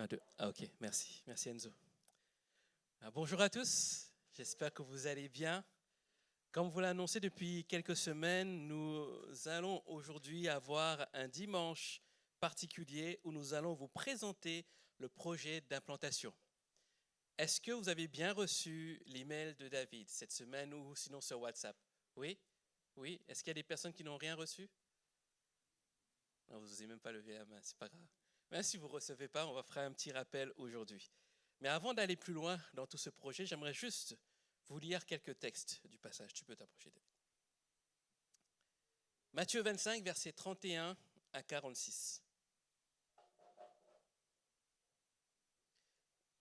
Un, deux. Ah, ok, merci. Merci Enzo. Bonjour à tous, j'espère que vous allez bien. Comme vous l'annoncez depuis quelques semaines, nous allons aujourd'hui avoir un dimanche particulier où nous allons vous présenter le projet d'implantation. Est-ce que vous avez bien reçu l'email de David cette semaine ou sinon sur WhatsApp? Oui? Oui? Est-ce qu'il y a des personnes qui n'ont rien reçu? Non, vous n'osez même pas lever la main, c'est pas grave. Même si vous ne recevez pas, on va faire un petit rappel aujourd'hui. Mais avant d'aller plus loin dans tout ce projet, j'aimerais juste vous lire quelques textes du passage. Tu peux t'approcher, David. Matthieu 25, versets 31 à 46.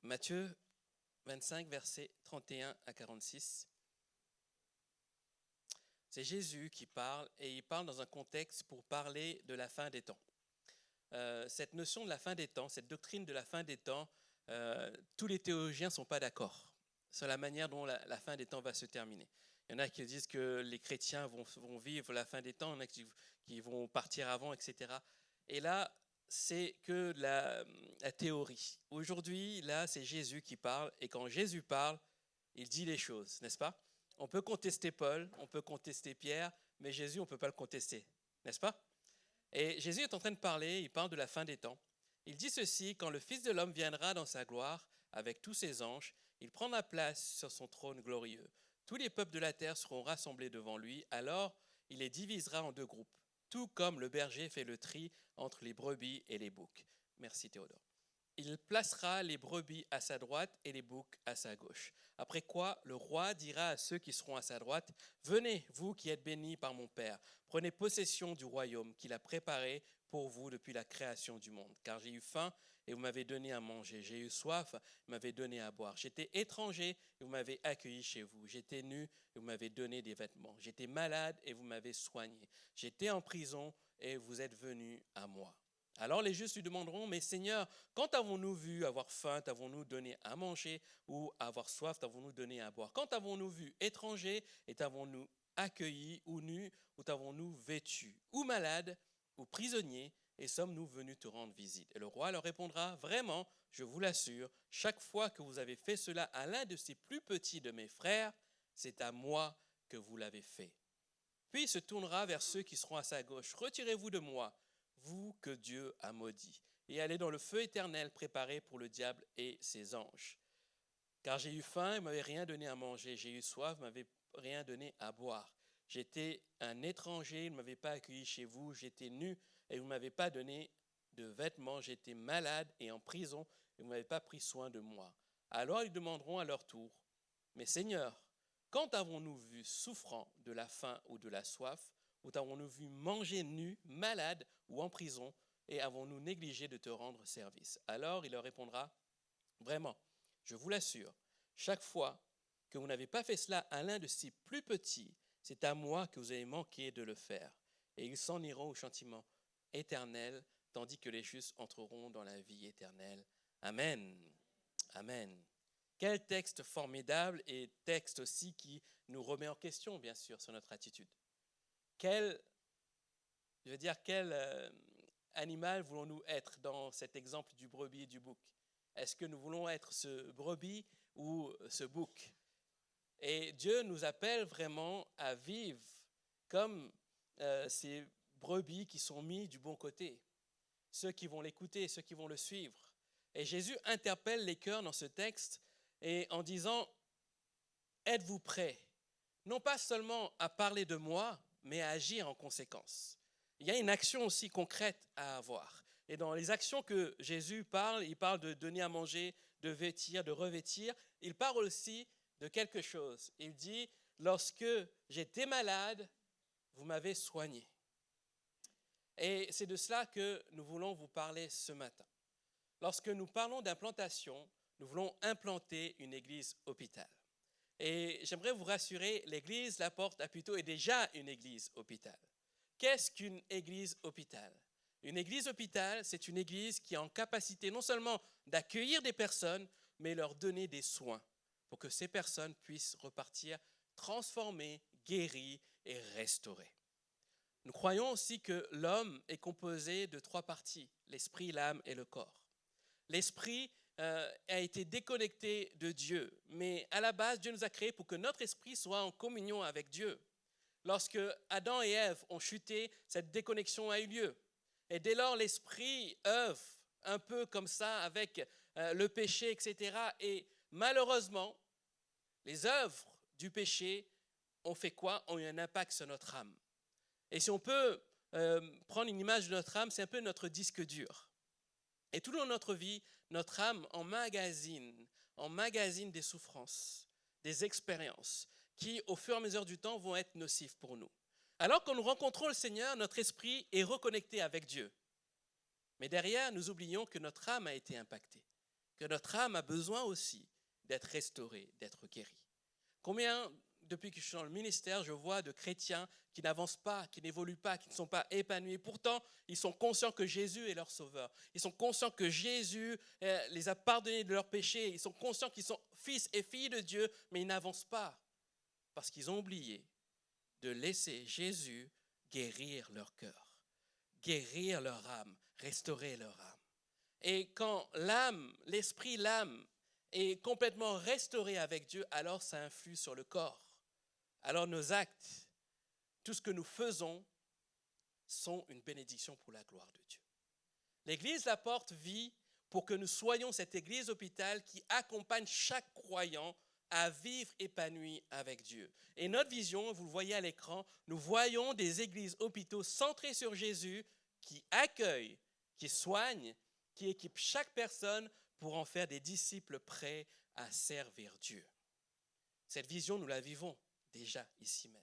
Matthieu 25, versets 31 à 46. C'est Jésus qui parle et il parle dans un contexte pour parler de la fin des temps. Cette notion de la fin des temps, cette doctrine de la fin des temps, tous les théologiens ne sont pas d'accord sur la manière dont la fin des temps va se terminer. Il y en a qui disent que les chrétiens vont vivre la fin des temps, il y en a qui vont partir avant, etc. Et là, c'est que la théorie. Aujourd'hui, là, c'est Jésus qui parle, et quand Jésus parle, il dit les choses, n'est-ce pas? On peut contester Paul, on peut contester Pierre, mais Jésus, on ne peut pas le contester, n'est-ce pas? Et Jésus est en train de parler, il parle de la fin des temps. Il dit ceci: quand le Fils de l'homme viendra dans sa gloire avec tous ses anges, il prendra place sur son trône glorieux. Tous les peuples de la terre seront rassemblés devant lui, alors il les divisera en deux groupes, tout comme le berger fait le tri entre les brebis et les boucs. Merci Théodore. Il placera les brebis à sa droite et les boucs à sa gauche. Après quoi, le roi dira à ceux qui seront à sa droite: venez, vous qui êtes bénis par mon Père, prenez possession du royaume qu'il a préparé pour vous depuis la création du monde. Car j'ai eu faim et vous m'avez donné à manger. J'ai eu soif et vous m'avez donné à boire. J'étais étranger et vous m'avez accueilli chez vous. J'étais nu et vous m'avez donné des vêtements. J'étais malade et vous m'avez soigné. J'étais en prison et vous êtes venus à moi. Alors les justes lui demanderont: mais Seigneur, quand avons-nous vu avoir faim, t'avons-nous donné à manger, ou avoir soif, t'avons-nous donné à boire? Quand avons-nous vu étranger et t'avons-nous accueilli, ou nu, ou t'avons-nous vêtu, ou malade, ou prisonnier, et sommes-nous venus te rendre visite? Et le roi leur répondra: vraiment, je vous l'assure, chaque fois que vous avez fait cela à l'un de ces plus petits de mes frères, c'est à moi que vous l'avez fait. Puis il se tournera vers ceux qui seront à sa gauche: retirez-vous de moi, vous que Dieu a maudits, et allez dans le feu éternel préparé pour le diable et ses anges. Car j'ai eu faim et vous m'avez rien donné à manger, j'ai eu soif, vous m'avez rien donné à boire. J'étais un étranger, vous ne m'avez pas accueilli chez vous, j'étais nu et vous ne m'avez pas donné de vêtements, j'étais malade et en prison et vous n'avez pas pris soin de moi. Alors ils demanderont à leur tour: mais Seigneur, quand avons-nous vu souffrant de la faim ou de la soif, ou t'avons-nous vu manger nu, malade ou en prison, et avons-nous négligé de te rendre service? Alors il leur répondra: vraiment, je vous l'assure, chaque fois que vous n'avez pas fait cela à l'un de ces plus petits, c'est à moi que vous avez manqué de le faire. Et ils s'en iront au châtiment éternel, tandis que les justes entreront dans la vie éternelle. Amen. Amen. Quel texte formidable, et texte aussi qui nous remet en question, bien sûr, sur notre attitude. Quel animal voulons-nous être dans cet exemple du brebis et du bouc? Est-ce que nous voulons être ce brebis ou ce bouc? Et Dieu nous appelle vraiment à vivre comme ces brebis qui sont mis du bon côté, ceux qui vont l'écouter, ceux qui vont le suivre. Et Jésus interpelle les cœurs dans ce texte et en disant: êtes-vous prêts, non pas seulement à parler de moi, mais à agir en conséquence? Il y a une action aussi concrète à avoir. Et dans les actions que Jésus parle, il parle de donner à manger, de vêtir, de revêtir. Il parle aussi de quelque chose. Il dit: lorsque j'étais malade, vous m'avez soigné. Et c'est de cela que nous voulons vous parler ce matin. Lorsque nous parlons d'implantation, nous voulons implanter une église hôpital. Et j'aimerais vous rassurer, l'église La Porte à Puteaux est déjà une église hôpital. Qu'est-ce qu'une église hôpital? Une église hôpital, c'est une église qui est en capacité non seulement d'accueillir des personnes, mais leur donner des soins pour que ces personnes puissent repartir transformées, guéries et restaurées. Nous croyons aussi que l'homme est composé de 3 parties: l'esprit, l'âme et le corps. L'esprit a été déconnecté de Dieu. Mais à la base, Dieu nous a créés pour que notre esprit soit en communion avec Dieu. Lorsque Adam et Ève ont chuté, cette déconnexion a eu lieu. Et dès lors, l'esprit œuvre un peu comme ça avec le péché, etc. Et malheureusement, les œuvres du péché ont fait quoi? Ont eu un impact sur notre âme. Et si on peut prendre une image de notre âme, c'est un peu notre disque dur. Et tout au long de notre vie, notre âme emmagasine des souffrances, des expériences qui, au fur et à mesure du temps, vont être nocives pour nous. Alors quand nous rencontrons le Seigneur, notre esprit est reconnecté avec Dieu. Mais derrière, nous oublions que notre âme a été impactée, que notre âme a besoin aussi d'être restaurée, d'être guérie. Combien, depuis que je suis dans le ministère, je vois de chrétiens qui n'avancent pas, qui n'évoluent pas, qui ne sont pas épanouis. Pourtant, ils sont conscients que Jésus est leur sauveur. Ils sont conscients que Jésus les a pardonnés de leurs péchés. Ils sont conscients qu'ils sont fils et filles de Dieu, mais ils n'avancent pas parce qu'ils ont oublié de laisser Jésus guérir leur cœur, guérir leur âme, restaurer leur âme. Et quand l'âme, l'esprit, l'âme est complètement restauré avec Dieu, alors ça influe sur le corps. Alors nos actes, tout ce que nous faisons, sont une bénédiction pour la gloire de Dieu. L'Église La Porte vit pour que nous soyons cette Église hôpital qui accompagne chaque croyant à vivre épanoui avec Dieu. Et notre vision, vous le voyez à l'écran, nous voyons des églises hôpitaux centrées sur Jésus qui accueillent, qui soignent, qui équipent chaque personne pour en faire des disciples prêts à servir Dieu. Cette vision, nous la vivons déjà ici même.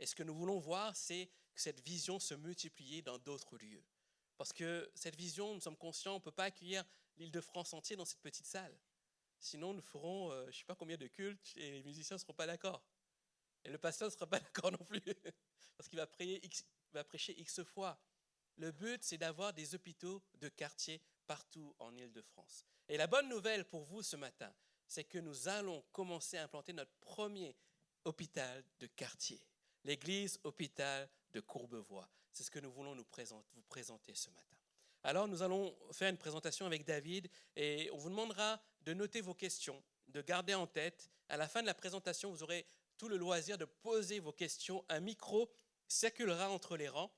Et ce que nous voulons voir, c'est que cette vision se multiplie dans d'autres lieux. Parce que cette vision, nous sommes conscients, on ne peut pas accueillir l'Île-de-France entière dans cette petite salle. Sinon, nous ferons je ne sais pas combien de cultes et les musiciens ne seront pas d'accord. Et le pasteur ne sera pas d'accord non plus. Parce qu'il va prêcher X fois. Le but, c'est d'avoir des hôpitaux de quartier partout en Île-de-France. Et la bonne nouvelle pour vous ce matin, c'est que nous allons commencer à implanter notre premier hôpital de quartier. L'église hôpital de Courbevoie. C'est ce que nous voulons vous présenter ce matin. Alors, nous allons faire une présentation avec David et on vous demandera de noter vos questions, de garder en tête. À la fin de la présentation, vous aurez tout le loisir de poser vos questions. Un micro circulera entre les rangs.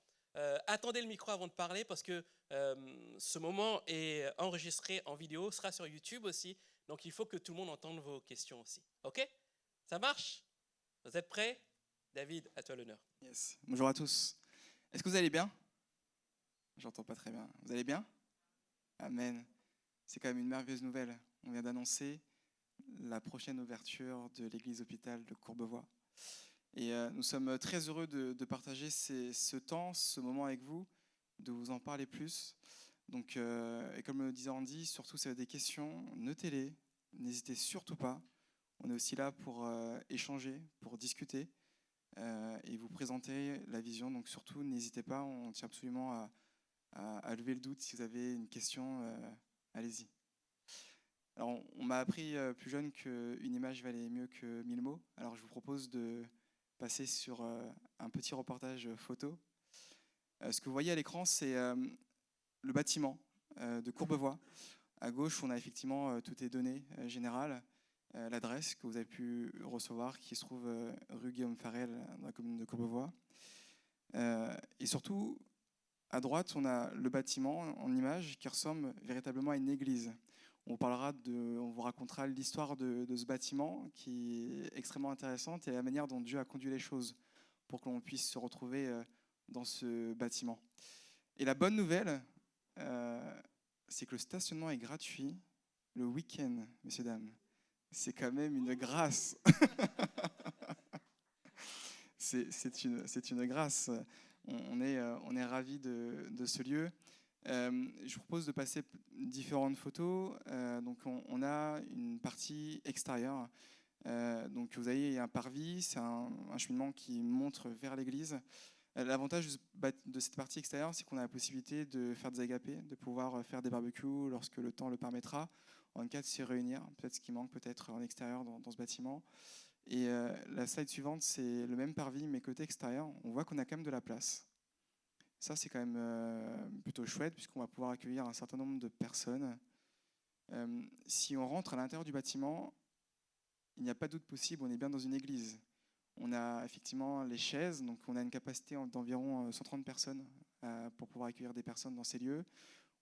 Attendez le micro avant de parler parce que ce moment est enregistré en vidéo, sera sur YouTube aussi. Donc, il faut que tout le monde entende vos questions aussi. OK? Ça marche? Vous êtes prêts? David, à toi l'honneur. Yes. Bonjour à tous. Est-ce que vous allez bien? J'entends pas très bien. Vous allez bien? Amen. C'est quand même une merveilleuse nouvelle. On vient d'annoncer la prochaine ouverture de l'église hôpital de Courbevoie. Et nous sommes très heureux de partager ce temps, ce moment avec vous, de vous en parler plus. Donc, et comme le disait Andy, surtout si vous avez des questions, notez-les. N'hésitez surtout pas. On est aussi là pour échanger, pour discuter et vous présenter la vision. Donc surtout, n'hésitez pas. On tient absolument à lever le doute. Si vous avez une question, allez-y. Alors, on m'a appris plus jeune qu'une image valait mieux que 1000 mots. Alors, je vous propose de passer sur un petit reportage photo. Ce que vous voyez à l'écran, c'est le bâtiment de Courbevoie. À gauche, on a effectivement toutes les données générales, l'adresse que vous avez pu recevoir, qui se trouve rue Guillaume Farel, dans la commune de Courbevoie. Et surtout, à droite, on a le bâtiment en image qui ressemble véritablement à une église. On vous racontera l'histoire de ce bâtiment qui est extrêmement intéressante et la manière dont Dieu a conduit les choses pour que l'on puisse se retrouver dans ce bâtiment. Et la bonne nouvelle, c'est que le stationnement est gratuit le week-end, messieurs, dames. C'est quand même une grâce. c'est une grâce. On est ravis de ce lieu. Je vous propose de passer différentes photos. Donc on a une partie extérieure. Donc vous avez un parvis, c'est un cheminement qui montre vers l'église. L'avantage de cette partie extérieure, c'est qu'on a la possibilité de faire des agapés, de pouvoir faire des barbecues lorsque le temps le permettra, en cas de s'y réunir, peut-être ce qui manque peut-être en extérieur dans ce bâtiment. Et la slide suivante, c'est le même parvis, mais côté extérieur, on voit qu'on a quand même de la place. Ça, c'est quand même plutôt chouette, puisqu'on va pouvoir accueillir un certain nombre de personnes. Si on rentre à l'intérieur du bâtiment, il n'y a pas de doute possible, on est bien dans une église. On a effectivement les chaises, donc on a une capacité d'environ 130 personnes pour pouvoir accueillir des personnes dans ces lieux.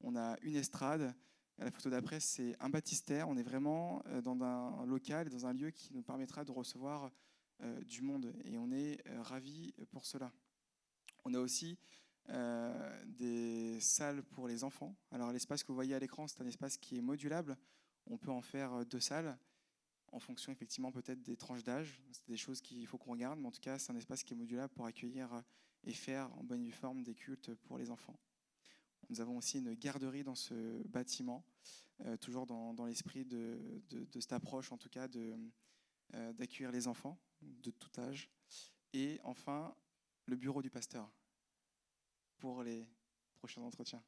On a une estrade. La photo d'après, c'est un baptistère. On est vraiment dans un local, dans un lieu qui nous permettra de recevoir du monde. Et on est ravis pour cela. On a aussi des salles pour les enfants. Alors l'espace que vous voyez à l'écran, c'est un espace qui est modulable. On peut en faire 2 salles en fonction effectivement peut-être des tranches d'âge. C'est des choses qu'il faut qu'on regarde, mais en tout cas, c'est un espace qui est modulable pour accueillir et faire en bonne forme des cultes pour les enfants. Nous avons aussi une garderie dans ce bâtiment, toujours dans l'esprit de cette approche, en tout cas, d'accueillir les enfants de tout âge. Et enfin, le bureau du pasteur pour les prochains entretiens.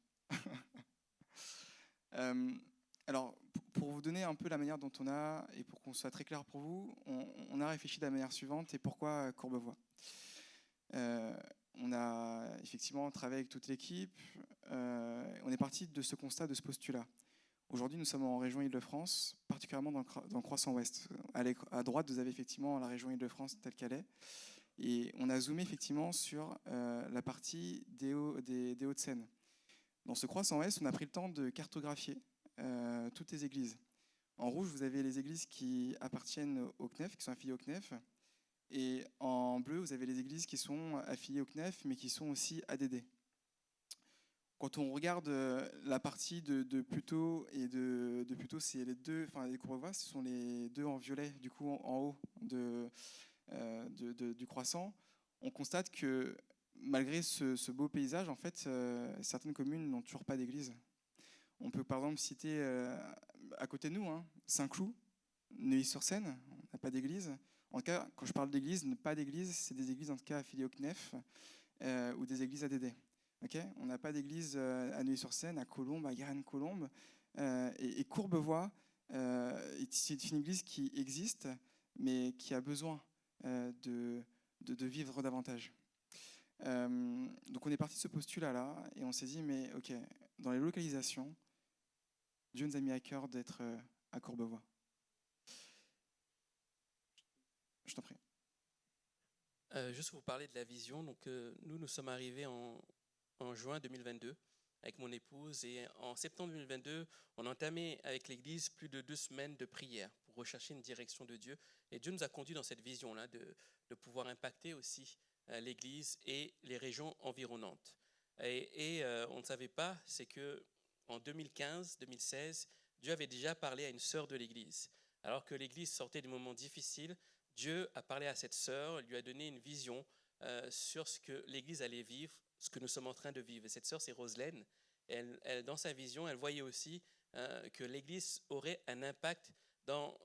Alors, pour vous donner un peu la manière dont on a, et pour qu'on soit très clair pour vous, on a réfléchi de la manière suivante. Et pourquoi Courbevoie ? On a effectivement travaillé avec toute l'équipe. On est parti de ce constat, de ce postulat. Aujourd'hui, nous sommes en région Île-de-France, particulièrement dans le Croissant Ouest. À droite, vous avez effectivement la région Île-de-France telle qu'elle est. Et on a zoomé effectivement sur la partie des Hauts-de-Seine. Dans ce Croissant Ouest, on a pris le temps de cartographier toutes les églises. En rouge, vous avez les églises qui appartiennent au CNEF, qui sont affiliées au CNEF. Et en bleu, vous avez les églises qui sont affiliées au CNEF, mais qui sont aussi ADD. Quand on regarde la partie de Puteaux et de Puteaux, c'est les deux, enfin les Courbevoie, ce sont les deux en violet, du coup en haut du croissant. On constate que malgré ce beau paysage, en fait, certaines communes n'ont toujours pas d'église. On peut par exemple citer à côté de nous, Saint-Cloud, Neuilly-sur-Seine, on n'a pas d'église. En tout cas, quand je parle d'église, pas d'église, c'est des églises en tout cas affiliées au CNEF ou des églises ADD. Okay, on n'a pas d'église à Neuilly-sur-Seine, à Colombes, à Garenne-Colombes. Et Courbevoie, c'est une église qui existe, mais qui a besoin de vivre davantage. Donc on est parti de ce postulat-là, et on s'est dit, mais ok, dans les localisations, Dieu nous a mis à cœur d'être à Courbevoie. Je t'en prie. Juste vous parler de la vision. Donc, nous sommes arrivés en juin 2022 avec mon épouse, et en septembre 2022, on a entamé avec l'Église plus de 2 semaines de prière pour rechercher une direction de Dieu. Et Dieu nous a conduits dans cette vision-là de pouvoir impacter aussi l'Église et les régions environnantes. Et on ne savait pas, c'est que en 2015-2016, Dieu avait déjà parlé à une sœur de l'Église. Alors que l'Église sortait des moments difficiles, Dieu a parlé à cette sœur, lui a donné une vision sur ce que l'Église allait vivre, ce que nous sommes en train de vivre. Et cette sœur, c'est Roselaine. Elle, dans sa vision, elle voyait aussi que l'Église aurait un impact dans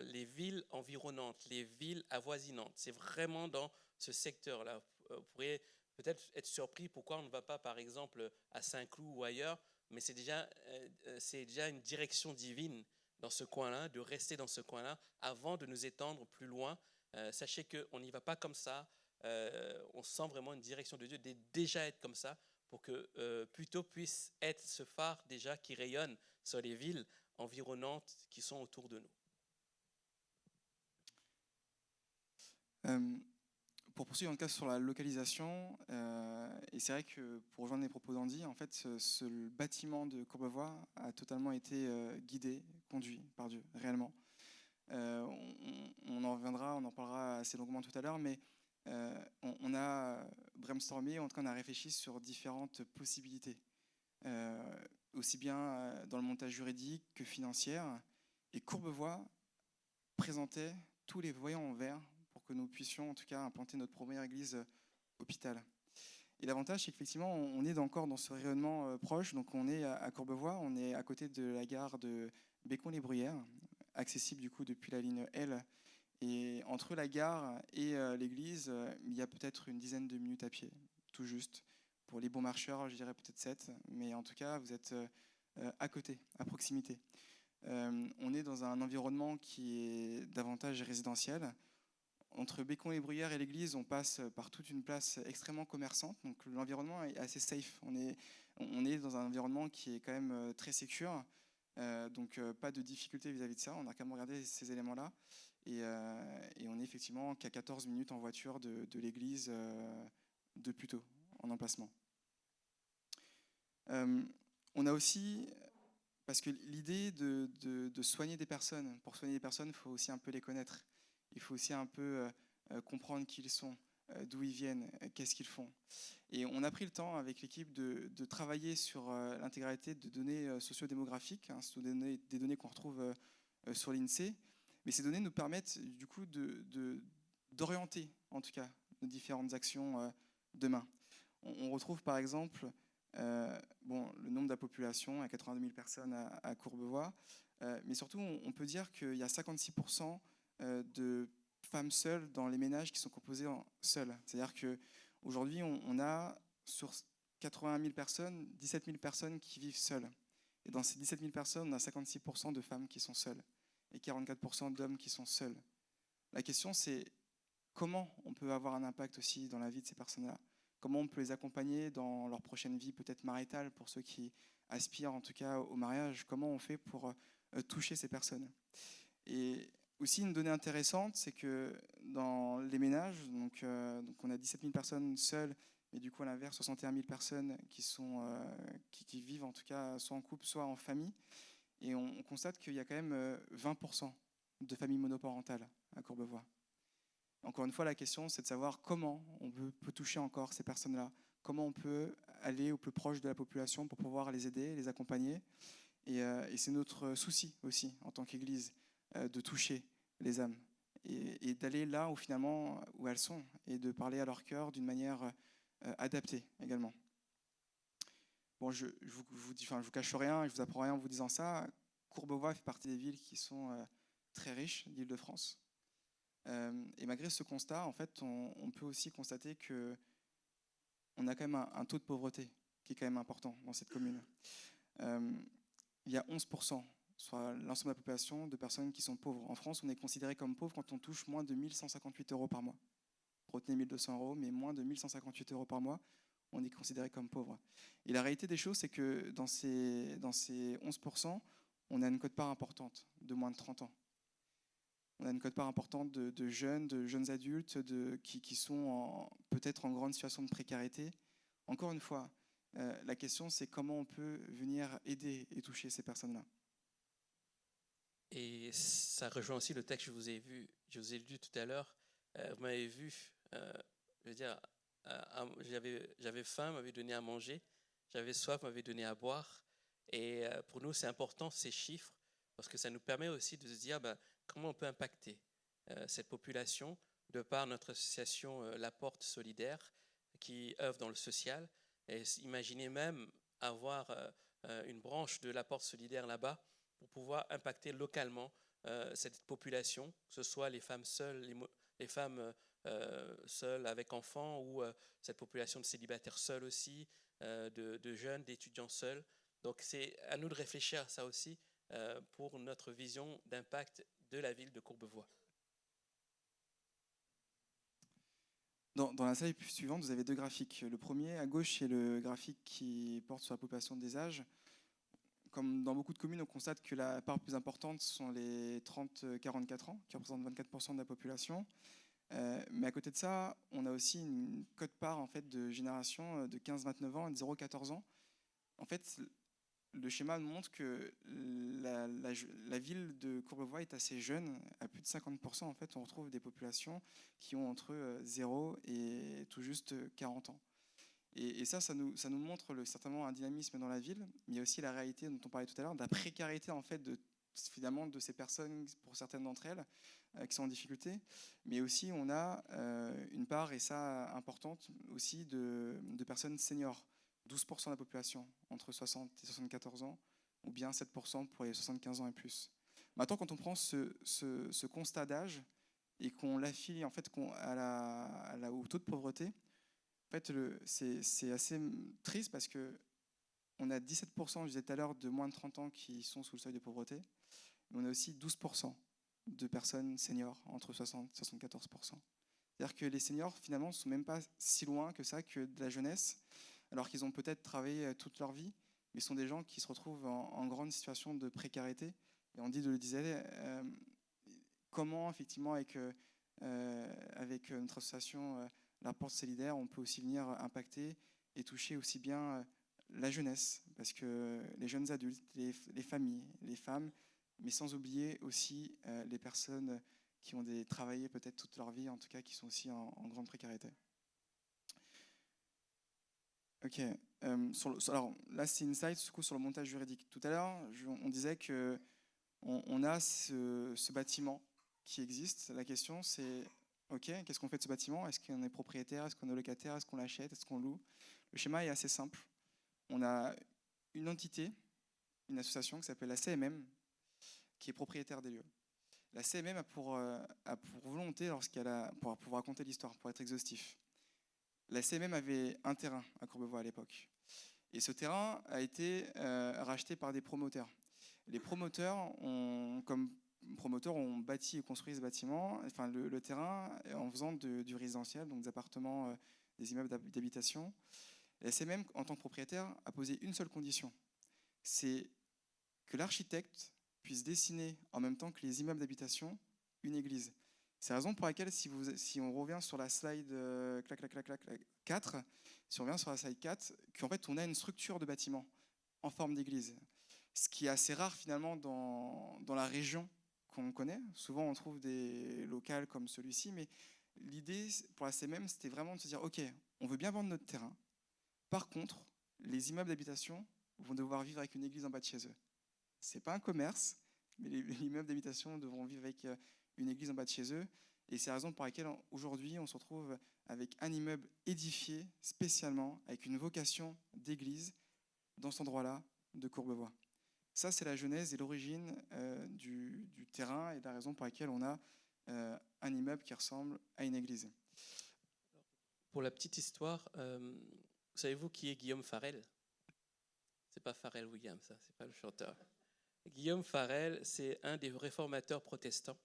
les villes environnantes, les villes avoisinantes. C'est vraiment dans ce secteur-là. Vous pourriez peut-être être surpris pourquoi on ne va pas, par exemple, à Saint-Cloud ou ailleurs, mais c'est déjà une direction divine dans ce coin-là, de rester dans ce coin-là avant de nous étendre plus loin. Sachez qu'on n'y va pas comme ça. On sent vraiment une direction de Dieu de déjà être comme ça pour que Puteaux puisse être ce phare déjà qui rayonne sur les villes environnantes qui sont autour de nous. Pour poursuivre en tout cas sur la localisation, et c'est vrai que pour rejoindre les propos d'Andy, en fait, ce bâtiment de Courbevoie a totalement été guidé, conduit par Dieu, réellement. On en reviendra, on en parlera assez longuement tout à l'heure, mais on a brainstormé, en tout cas on a réfléchi sur différentes possibilités, aussi bien dans le montage juridique que financier. Et Courbevoie présentait tous les voyants en vert pour que nous puissions en tout cas implanter notre première église hôpital. Et l'avantage, c'est qu'effectivement, on est encore dans ce rayonnement proche. Donc on est à Courbevoie, on est à côté de la gare de Bécon-les-Bruyères, accessible du coup depuis la ligne L. Et entre la gare et l'église, il y a peut-être une dizaine de minutes à pied, tout juste. Pour les bons marcheurs, je dirais peut-être 7, mais en tout cas, vous êtes à côté, à proximité. On est dans un environnement qui est davantage résidentiel. Entre Bécon-les-Bruyères et l'église, on passe par toute une place extrêmement commerçante, donc l'environnement est assez safe. On est dans un environnement qui est quand même très sécure. Donc pas de difficulté vis-à-vis de ça, on n'a qu'à regarder ces éléments-là. Et on est effectivement qu'à 14 minutes en voiture de l'église de Puteaux, en emplacement. On a aussi, parce que l'idée de soigner des personnes, pour soigner des personnes, il faut aussi un peu les connaître. Il faut aussi un peu comprendre qui ils sont, d'où ils viennent, qu'est-ce qu'ils font. Et on a pris le temps avec l'équipe de travailler sur l'intégralité de données sociodémographiques, hein, des données qu'on retrouve sur l'INSEE. Mais ces données nous permettent du coup d'orienter en tout cas nos différentes actions demain. On retrouve par exemple le nombre de la population à 82 000 personnes à Courbevoie, mais surtout on peut dire qu'il y a 56% de femmes seules dans les ménages qui sont composés seuls. C'est-à-dire qu'aujourd'hui on a sur 80 000 personnes, 17 000 personnes qui vivent seules. Et dans ces 17 000 personnes, on a 56% de femmes qui sont seules et 44% d'hommes qui sont seuls. La question c'est comment on peut avoir un impact aussi dans la vie de ces personnes-là. Comment on peut les accompagner dans leur prochaine vie, peut-être maritale, pour ceux qui aspirent en tout cas au mariage. Comment on fait pour toucher ces personnes. Et aussi une donnée intéressante, c'est que dans les ménages, donc on a 17 000 personnes seules, mais du coup à l'inverse, 61 000 personnes qui vivent en tout cas soit en couple, soit en famille. Et on constate qu'il y a quand même 20% de familles monoparentales à Courbevoie. Encore une fois, la question, c'est de savoir comment on peut toucher encore ces personnes-là, comment on peut aller au plus proche de la population pour pouvoir les aider, les accompagner. Et c'est notre souci aussi, en tant qu'Église, de toucher les âmes et d'aller là où finalement où elles sont et de parler à leur cœur d'une manière adaptée également. Bon, je vous cache rien et je vous apprends rien en vous disant ça. Courbevoie fait partie des villes qui sont très riches d'Île-de-France. Et malgré ce constat, en fait, on peut aussi constater que on a quand même un taux de pauvreté qui est quand même important dans cette commune. Il y a 11%, soit l'ensemble de la population, de personnes qui sont pauvres. En France, on est considéré comme pauvre quand on touche moins de 1 158 € par mois. Retenez 1 200 €, mais moins de 1 158 € par mois, on est considéré comme pauvre. Et la réalité des choses, c'est que dans ces 11%, on a une quote-part importante de moins de 30 ans. On a une quote-part importante de jeunes adultes qui sont peut-être en grande situation de précarité. Encore une fois, la question c'est comment on peut venir aider et toucher ces personnes-là. Et ça rejoint aussi le texte que je vous ai lu tout à l'heure. Vous m'avez vu, je veux dire, j'avais faim, m'avait donné à manger, j'avais soif, m'avait donné à boire. Et pour nous, c'est important ces chiffres parce que ça nous permet aussi de se dire comment on peut impacter cette population de par notre association La Porte Solidaire qui œuvre dans le social. Et imaginez même avoir une branche de La Porte Solidaire là-bas pour pouvoir impacter localement cette population, que ce soit les femmes seules, les femmes seules avec enfants ou cette population de célibataires seuls aussi, de jeunes, d'étudiants seuls. Donc c'est à nous de réfléchir à ça aussi pour notre vision d'impact de la ville de Courbevoie. Dans la slide suivante, vous avez deux graphiques. Le premier, à gauche, c'est le graphique qui porte sur la population des âges. Comme dans beaucoup de communes, on constate que la part plus importante sont les 30-44 ans, qui représentent 24% de la population. Mais à côté de ça, on a aussi une quote-part en fait, de génération de 15-29 ans et de 0-14 ans. En fait, le schéma montre que la ville de Courbevoie est assez jeune. À plus de 50%, en fait, on retrouve des populations qui ont entre 0 et tout juste 40 ans. Et ça nous montre certainement un dynamisme dans la ville, mais il y a aussi la réalité dont on parlait tout à l'heure, de la précarité en fait, finalement, de ces personnes, pour certaines d'entre elles, qui sont en difficulté. Mais aussi, on a une part, et ça importante, aussi de personnes seniors. 12% de la population entre 60 et 74 ans, ou bien 7% pour les 75 ans et plus. Maintenant, quand on prend ce constat d'âge et qu'on l'affilie en fait, au taux de pauvreté, en fait, c'est assez triste parce qu'on a 17%, je disais tout à l'heure, de moins de 30 ans qui sont sous le seuil de pauvreté, mais on a aussi 12% de personnes seniors, entre 60 et 74%. C'est-à-dire que les seniors, finalement, ne sont même pas si loin que ça que de la jeunesse, alors qu'ils ont peut-être travaillé toute leur vie, mais ce sont des gens qui se retrouvent en grande situation de précarité. Et Andy le disait, comment effectivement avec notre association La Porte Solidaire, on peut aussi venir impacter et toucher aussi bien la jeunesse, parce que les jeunes adultes, les familles, les femmes, mais sans oublier aussi les personnes qui ont travaillé peut-être toute leur vie, en tout cas qui sont aussi en grande précarité. Ok. Alors là, c'est une slide sur le montage juridique. Tout à l'heure, on disait que on a ce bâtiment qui existe. La question, c'est ok, qu'est-ce qu'on fait de ce bâtiment? Est-ce qu'on est propriétaire? Est-ce qu'on est locataire? Est-ce qu'on l'achète? Est-ce qu'on loue? Le schéma est assez simple. On a une entité, une association qui s'appelle la CMM, qui est propriétaire des lieux. La CMM a pour volonté, pour raconter l'histoire, pour être exhaustif, la CMM avait un terrain à Courbevoie à l'époque. Et ce terrain a été racheté par des promoteurs. Les promoteurs ont bâti et construit ce bâtiment, enfin le terrain, en faisant du résidentiel, donc des appartements, des immeubles d'habitation. La CMM, en tant que propriétaire, a posé une seule condition, c'est que l'architecte puisse dessiner en même temps que les immeubles d'habitation une église. C'est la raison pour laquelle, si on revient sur la slide 4, si on revient sur la slide 4, qu'en fait on a une structure de bâtiment en forme d'église. Ce qui est assez rare finalement dans la région qu'on connaît. Souvent on trouve des locales comme celui-ci, mais l'idée pour la CMM, c'était vraiment de se dire, ok, on veut bien vendre notre terrain. Par contre, les immeubles d'habitation vont devoir vivre avec une église en bas de chez eux. C'est pas un commerce, mais les immeubles d'habitation devront vivre avec une église en bas de chez eux. Et c'est la raison pour laquelle aujourd'hui on se retrouve avec un immeuble édifié spécialement, avec une vocation d'église dans cet endroit-là de Courbevoie. Ça, c'est la genèse et l'origine du terrain et de la raison pour laquelle on a un immeuble qui ressemble à une église. Pour la petite histoire, savez-vous qui est Guillaume Farel? C'est pas Pharrell Williams, ça, c'est pas le chanteur. Guillaume Farel, c'est un des réformateurs protestants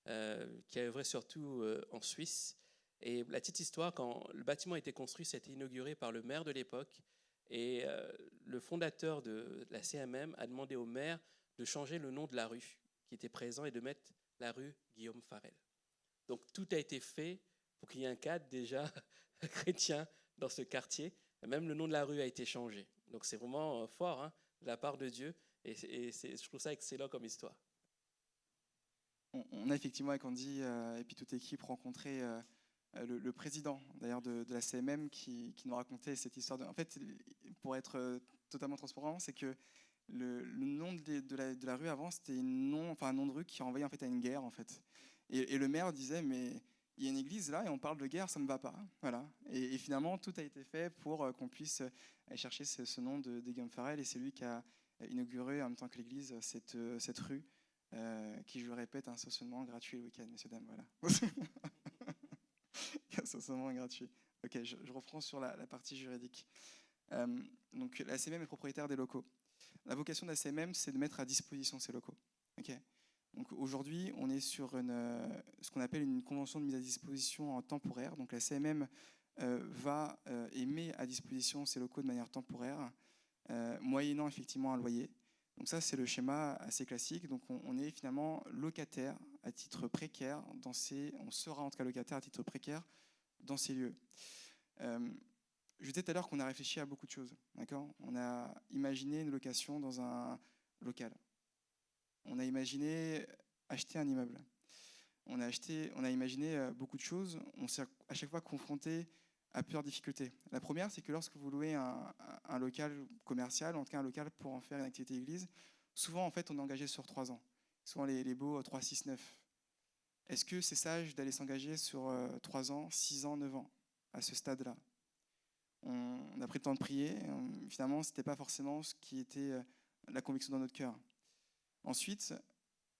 qui a œuvré surtout en Suisse. Et la petite histoire, quand le bâtiment a été construit, ça a été inauguré par le maire de l'époque. Et le fondateur de la CMM a demandé au maire de changer le nom de la rue qui était présent et de mettre la rue Guillaume Farel. Donc tout a été fait pour qu'il y ait un cadre déjà chrétien dans ce quartier. Et même le nom de la rue a été changé. Donc c'est vraiment fort hein, de la part de Dieu. Et je trouve ça excellent comme histoire. On a effectivement avec Andy et puis toute l'équipe rencontré le président d'ailleurs de la CMM qui nous racontait cette histoire. En fait, pour être totalement transparent, c'est que le nom de la rue avant, c'était un nom de rue qui renvoyait en fait à une guerre en fait. Et le maire disait mais il y a une église là et on parle de guerre, ça ne va pas. Voilà. Et finalement, tout a été fait pour qu'on puisse aller chercher ce nom de Guillaume Farel, et c'est lui qui a inauguré en même temps que l'église cette rue qui, je le répète, a un stationnement gratuit le week-end, messieurs, dames. Voilà. Un stationnement gratuit. Ok, je reprends sur la partie juridique. Donc la CMM est propriétaire des locaux. La vocation de la CMM, c'est de mettre à disposition ces locaux. Okay. Donc aujourd'hui, on est sur ce qu'on appelle une convention de mise à disposition en temporaire. Donc la CMM et met à disposition ces locaux de manière temporaire, moyennant effectivement un loyer. Donc ça, c'est le schéma assez classique. Donc on est finalement locataire à titre précaire on sera en tout cas locataire à titre précaire dans ces lieux. Je disais tout à l'heure qu'on a réfléchi à beaucoup de choses. D'accord ? On a imaginé une location dans un local. On a imaginé acheter un immeuble. On a imaginé beaucoup de choses. On s'est à chaque fois confronté à plusieurs difficultés. La première, c'est que lorsque vous louez un local commercial, en tout cas un local pour en faire une activité église, souvent en fait on est engagé sur 3 ans. Souvent les beaux 3, 6, 9. Est-ce que c'est sage d'aller s'engager sur 3 ans, 6 ans, 9 ans à ce stade-là ? On a pris le temps de prier. Finalement, ce n'était pas forcément ce qui était la conviction dans notre cœur. Ensuite,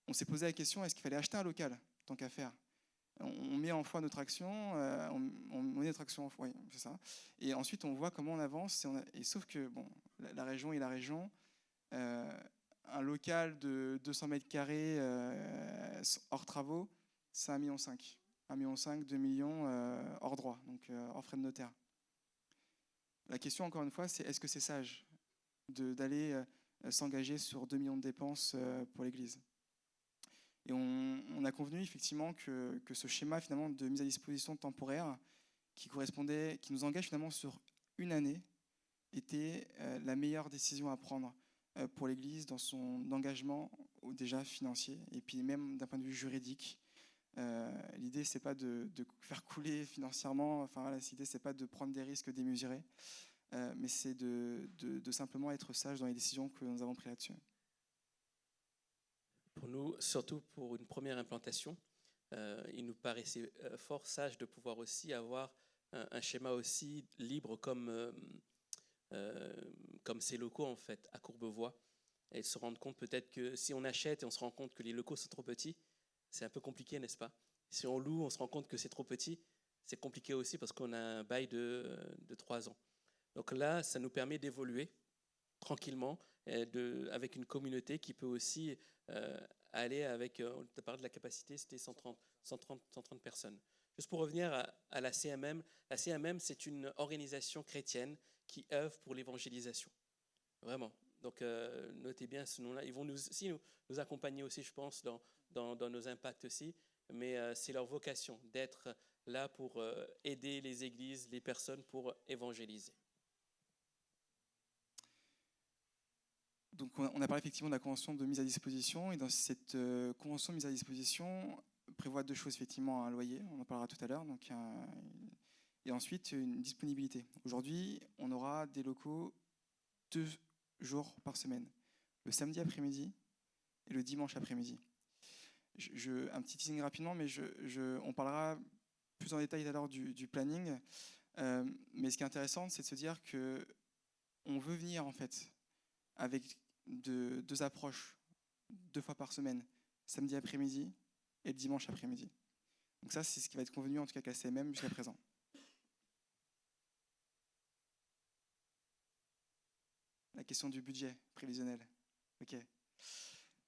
on s'est posé la question, est-ce qu'il fallait acheter un local tant qu'à faire ? On met en foi notre action, on met notre action en foi, oui, c'est ça. Et ensuite, on voit comment on avance. Et sauf que bon, la région est la région. Un local de 200 mètres carrés hors travaux, c'est 1,5 million. 1,5 million, 2 millions hors droit, donc hors frais de notaire. La question, encore une fois, c'est est-ce que c'est sage ? d'aller s'engager sur 2 millions de dépenses pour l'Église. Et on a convenu effectivement que ce schéma finalement de mise à disposition temporaire qui nous engage finalement sur une année était la meilleure décision à prendre pour l'Église dans son engagement déjà financier et puis même d'un point de vue juridique. L'idée c'est pas de faire couler financièrement, enfin voilà, l'idée c'est pas de prendre des risques démesurés, mais c'est de simplement être sage dans les décisions que nous avons prises là-dessus. Pour nous, surtout pour une première implantation, il nous paraissait fort sage de pouvoir aussi avoir un schéma aussi libre comme ces locaux en fait à Courbevoie, et se rendre compte peut-être que si on achète et on se rend compte que les locaux sont trop petits, c'est un peu compliqué, n'est-ce pas? Si on loue, on se rend compte que c'est trop petit, c'est compliqué aussi parce qu'on a un bail de 3 ans. Donc là, ça nous permet d'évoluer tranquillement avec une communauté qui peut aussi aller avec, on a parlé de la capacité, c'était 130 personnes. Juste pour revenir à la CMM c'est une organisation chrétienne qui œuvre pour l'évangélisation. Vraiment. Donc notez bien ce nom-là. Ils vont nous accompagner aussi, je pense, dans nos impacts aussi, mais c'est leur vocation d'être là pour aider les églises, les personnes pour évangéliser. Donc on a parlé effectivement de la convention de mise à disposition, et dans cette convention de mise à disposition prévoit 2 choses, effectivement, un loyer, on en parlera tout à l'heure, donc et ensuite une disponibilité. Aujourd'hui, on aura des locaux 2 jours par semaine, le samedi après-midi et le dimanche après-midi. Un petit teasing rapidement, mais on parlera plus en détail tout à l'heure du planning, mais ce qui est intéressant, c'est de se dire qu'on veut venir en fait avec 2 approches 2 fois par semaine, samedi après-midi et le dimanche après-midi. Donc ça, c'est ce qui va être convenu en tout cas avec la CMM jusqu'à présent. La question du budget prévisionnel. Ok.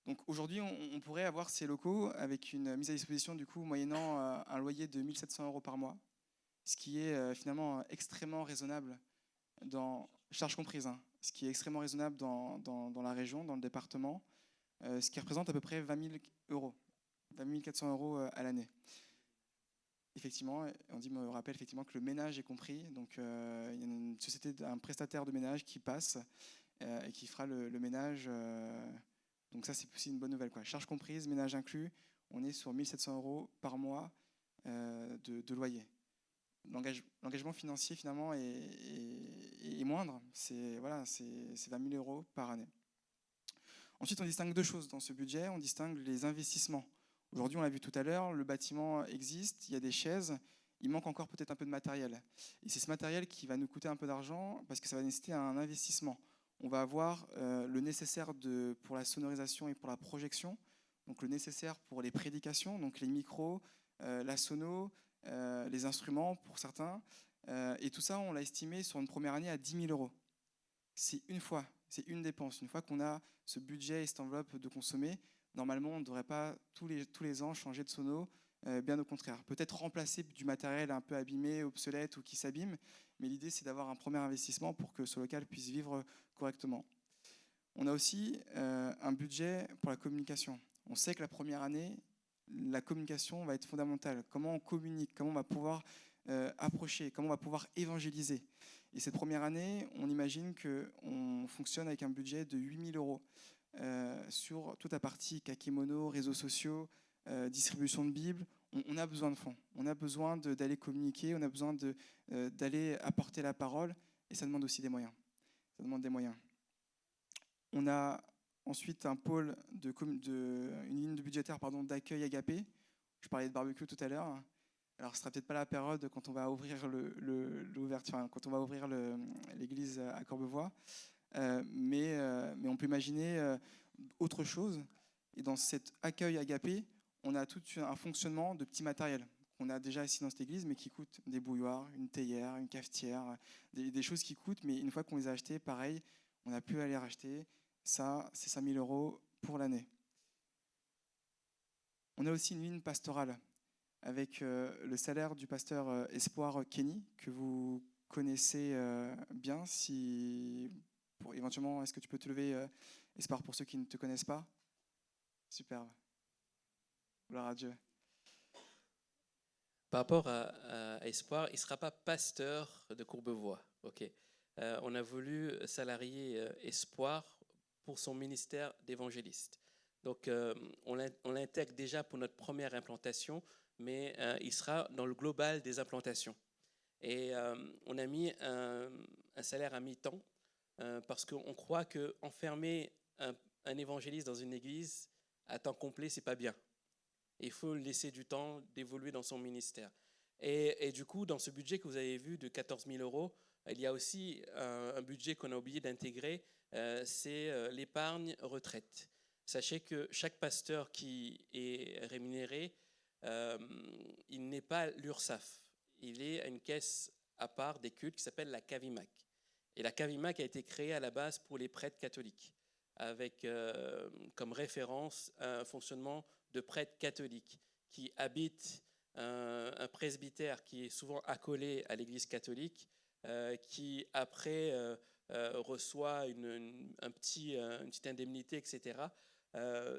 Donc aujourd'hui, on pourrait avoir ces locaux avec une mise à disposition du coup moyennant un loyer de 1 700 € par mois, ce qui est finalement extrêmement raisonnable dans charges comprises, hein, ce qui est extrêmement raisonnable dans la région, dans le département, ce qui représente à peu près 20 000 €, 20 400 € à l'année. Effectivement, me rappelle effectivement que le ménage est compris, donc il y a une société, un prestataire de ménage qui passe et qui fera le ménage. Donc ça, c'est aussi une bonne nouvelle, quoi. Charges comprises, ménage inclus, on est sur 1 700 € par mois de loyer. L'engagement financier finalement est moindre, c'est 20 000 € par année. Ensuite, on distingue 2 choses dans ce budget. On distingue les investissements. Aujourd'hui, on l'a vu tout à l'heure, le bâtiment existe, il y a des chaises, il manque encore peut-être un peu de matériel. Et c'est ce matériel qui va nous coûter un peu d'argent parce que ça va nécessiter un investissement. On va avoir le nécessaire pour la sonorisation et pour la projection, donc le nécessaire pour les prédications, donc les micros, la sono, les instruments pour certains. Et tout ça, on l'a estimé sur une première année à 10 000 €. C'est une dépense. Une fois qu'on a ce budget et cette enveloppe de consommer, normalement, on ne devrait pas tous les ans changer de sono, bien au contraire. Peut-être remplacer du matériel un peu abîmé, obsolète ou qui s'abîme, mais l'idée, c'est d'avoir un premier investissement pour que ce local puisse vivre correctement. On a aussi un budget pour la communication. On sait que la première année, la communication va être fondamentale. Comment on communique, comment on va pouvoir approcher, comment on va pouvoir évangéliser. Et cette première année, on imagine qu'on fonctionne avec un budget de 8 000 € sur toute la partie kakémono, réseaux sociaux, distribution de Bible. On a besoin de fonds, on a besoin d'aller communiquer, on a besoin d'aller apporter la parole, et ça demande aussi des moyens. Ça demande des moyens. On a ensuite un pôle, une ligne de budgétaire d'accueil agapé. Je parlais de barbecue tout à l'heure. Alors, ce sera peut-être pas la période quand on va ouvrir l'église à Courbevoie, mais on peut imaginer autre chose. Et dans cet accueil agapé, on a tout un fonctionnement de petits matériels qu'on a déjà ici dans cette église, mais qui coûtent des bouilloires, une théière, une cafetière, des choses qui coûtent, mais une fois qu'on les a achetées, pareil, on n'a plus à les racheter. Ça, c'est 5 000 € pour l'année. On a aussi une ligne pastorale avec le salaire du pasteur Espoir Kenny, que vous connaissez bien si Éventuellement, est-ce que tu peux te lever, Espoir, pour ceux qui ne te connaissent pas? Superbe. Gloire à Dieu. Par rapport à Espoir, il ne sera pas pasteur de Courbevoie. Okay. On a voulu salarier Espoir pour son ministère d'évangéliste. Donc, on l'intègre déjà pour notre première implantation, mais il sera dans le global des implantations. Et on a mis un salaire à mi-temps parce qu'on croit qu'enfermer un évangéliste dans une église à temps complet, ce n'est pas bien. Il faut laisser du temps d'évoluer dans son ministère. Et du coup, dans ce budget que vous avez vu de 14 000 €, il y a aussi un budget qu'on a oublié d'intégrer, c'est l'épargne retraite. Sachez que chaque pasteur qui est rémunéré, il n'est pas l'URSSAF. Il est à une caisse à part des cultes qui s'appelle la CAVIMAC. Et la CAVIMAC a été créée à la base pour les prêtres catholiques, avec comme référence un fonctionnement de prêtres catholiques qui habitent un presbytère qui est souvent accolé à l'église catholique, qui après reçoit une petite indemnité, etc.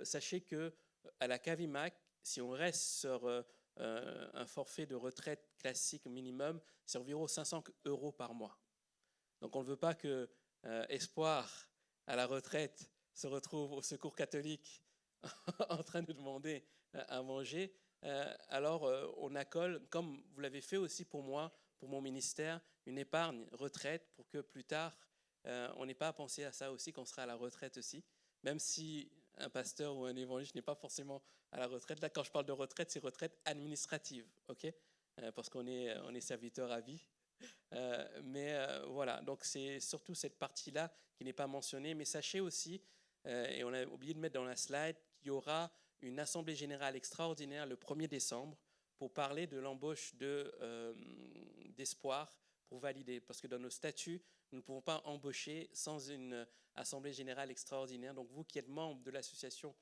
Sachez qu'à la CAVIMAC, si on reste sur un forfait de retraite classique minimum, c'est environ 500 € par mois. Donc on ne veut pas que Espoir à la retraite se retrouve au secours catholique en train de demander à manger. Alors on accole, comme vous l'avez fait aussi pour moi, pour mon ministère, une épargne retraite pour que plus tard, on n'ait pas à penser à ça aussi, qu'on sera à la retraite aussi, même si un pasteur ou un évangéliste n'est pas forcément à la retraite. Là, quand je parle de retraite, c'est retraite administrative, ok, parce qu'on est serviteur à vie. Mais voilà, donc c'est surtout cette partie-là qui n'est pas mentionnée. Mais sachez aussi, et on a oublié de mettre dans la slide, qu'il y aura une assemblée générale extraordinaire le 1er décembre pour parler de l'embauche d'Espoir pour valider. Parce que dans nos statuts, nous ne pouvons pas embaucher sans une assemblée générale extraordinaire. Donc vous qui êtes membre de l'association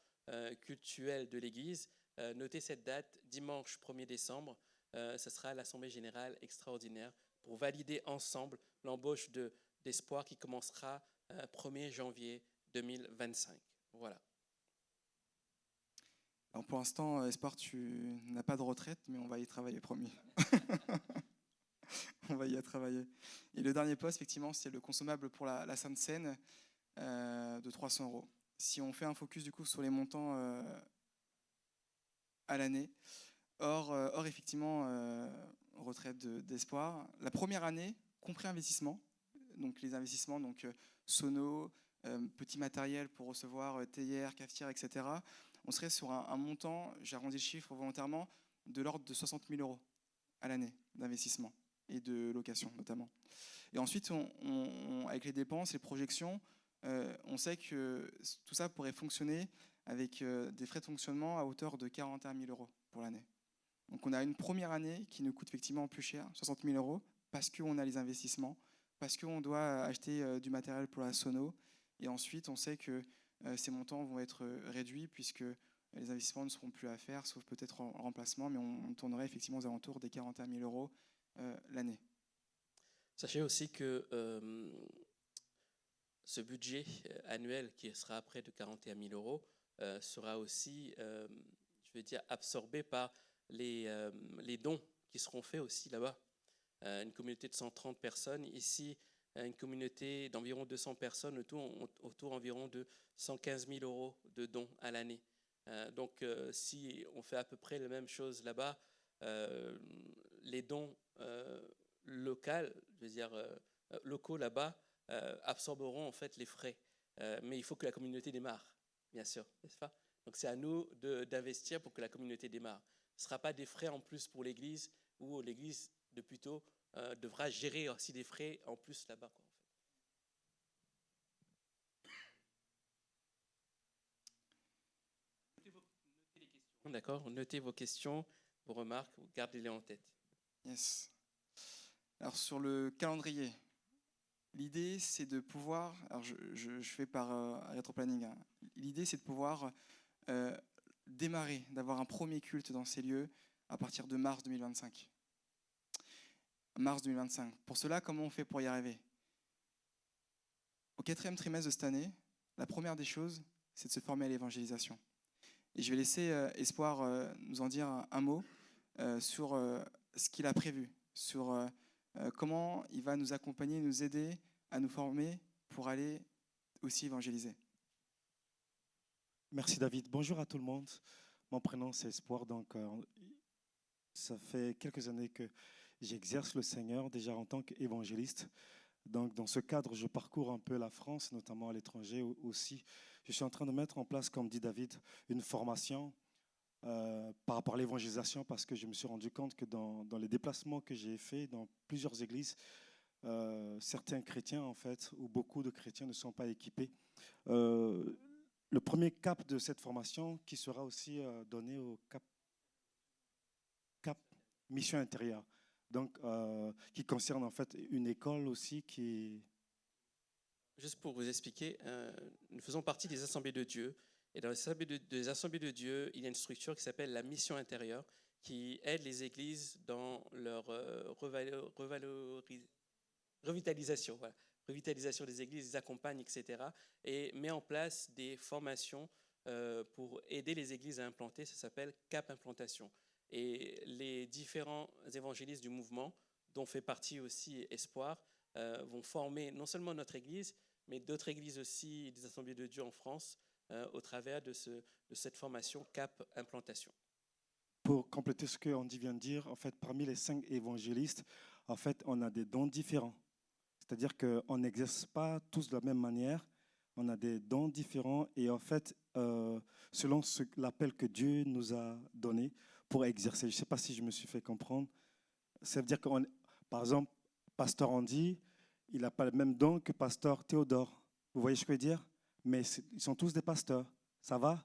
cultuelle de l'Église, notez cette date, dimanche 1er décembre, ce sera l'assemblée générale extraordinaire pour valider ensemble l'embauche d'Espoir qui commencera 1er janvier 2025. Voilà. Alors pour l'instant, Espoir, tu n'as pas de retraite, mais on va y travailler, promis. On va y travailler. Et le dernier poste, effectivement, c'est le consommable pour la Sainte Seine de 300 €. Si on fait un focus du coup sur les montants à l'année, hors effectivement retraite d'Espoir, la première année, compris investissement, donc les investissements, donc sono, petit matériel pour recevoir théière, cafetière, etc., on serait sur un montant, j'arrondis le chiffre volontairement, de l'ordre de 60 000 € à l'année d'investissement et de location notamment. Et ensuite, avec les dépenses, les projections, on sait que tout ça pourrait fonctionner avec des frais de fonctionnement à hauteur de 41 000 € pour l'année. Donc on a une première année qui nous coûte effectivement plus cher, 60 000 €, parce qu'on a les investissements, parce qu'on doit acheter du matériel pour la sono. Et ensuite, on sait que ces montants vont être réduits puisque les investissements ne seront plus à faire, sauf peut-être en remplacement, mais on tournerait effectivement aux alentours des 41 000 € l'année. Sachez aussi que ce budget annuel qui sera près de 41 000 € sera aussi, je veux dire, absorbé par les dons qui seront faits aussi là-bas. Une communauté de 130 personnes, ici une communauté d'environ 200 personnes, autour environ de 115 000 € de dons à l'année. Donc si on fait à peu près la même chose là-bas, les dons locaux là-bas absorberont en fait les frais. Mais il faut que la communauté démarre, bien sûr, n'est-ce pas? Donc c'est à nous d'investir pour que la communauté démarre. Ce ne sera pas des frais en plus pour l'Église, ou l'Église de plutôt devra gérer aussi des frais en plus là-bas, quoi, en fait. Notez les questions, d'accord? Notez vos questions, vos remarques, gardez-les en tête. Yes. Alors sur le calendrier, l'idée c'est de pouvoir, alors je fais par rétroplanning, hein. L'idée c'est de pouvoir démarrer, d'avoir un premier culte dans ces lieux à partir de mars 2025. Mars 2025. Pour cela, comment on fait pour y arriver? Au 4e trimestre de cette année, la première des choses, c'est de se former à l'évangélisation. Et je vais laisser Espoir nous en dire un mot sur ce qu'il a prévu, sur comment il va nous accompagner, nous aider à nous former pour aller aussi évangéliser. Merci David. Bonjour à tout le monde. Mon prénom c'est Espoir. Donc, ça fait quelques années que j'exerce le Seigneur déjà en tant qu'évangéliste. Donc, dans ce cadre, je parcours un peu la France, notamment à l'étranger aussi. Je suis en train de mettre en place, comme dit David, une formation par rapport à l'évangélisation parce que je me suis rendu compte que dans les déplacements que j'ai faits dans plusieurs églises, certains chrétiens, en fait, ou beaucoup de chrétiens ne sont pas équipés. Le premier cap de cette formation qui sera aussi donné au cap mission intérieure, donc qui concerne en fait une école aussi qui... Juste pour vous expliquer, nous faisons partie des Assemblées de Dieu. Et dans les Assemblées de Dieu, il y a une structure qui s'appelle la mission intérieure qui aide les églises dans leur revitalisation. Voilà. Revitalisation des églises, les accompagne, etc. Et met en place des formations pour aider les églises à implanter. Ça s'appelle Cap Implantation. Et les différents évangélistes du mouvement, dont fait partie aussi Espoir, vont former non seulement notre église, mais d'autres églises aussi, des Assemblées de Dieu en France, au travers de cette formation Cap Implantation. Pour compléter ce que Andy vient de dire, en fait, parmi les 5 évangélistes, en fait, on a des dons différents. C'est-à-dire qu'on n'exerce pas tous de la même manière, on a des dons différents et en fait, selon l'appel que Dieu nous a donné pour exercer, je ne sais pas si je me suis fait comprendre, ça veut dire que, par exemple, Pasteur Andy, il n'a pas le même don que Pasteur Théodore. Vous voyez ce que je veux dire? Mais ils sont tous des pasteurs. Ça va?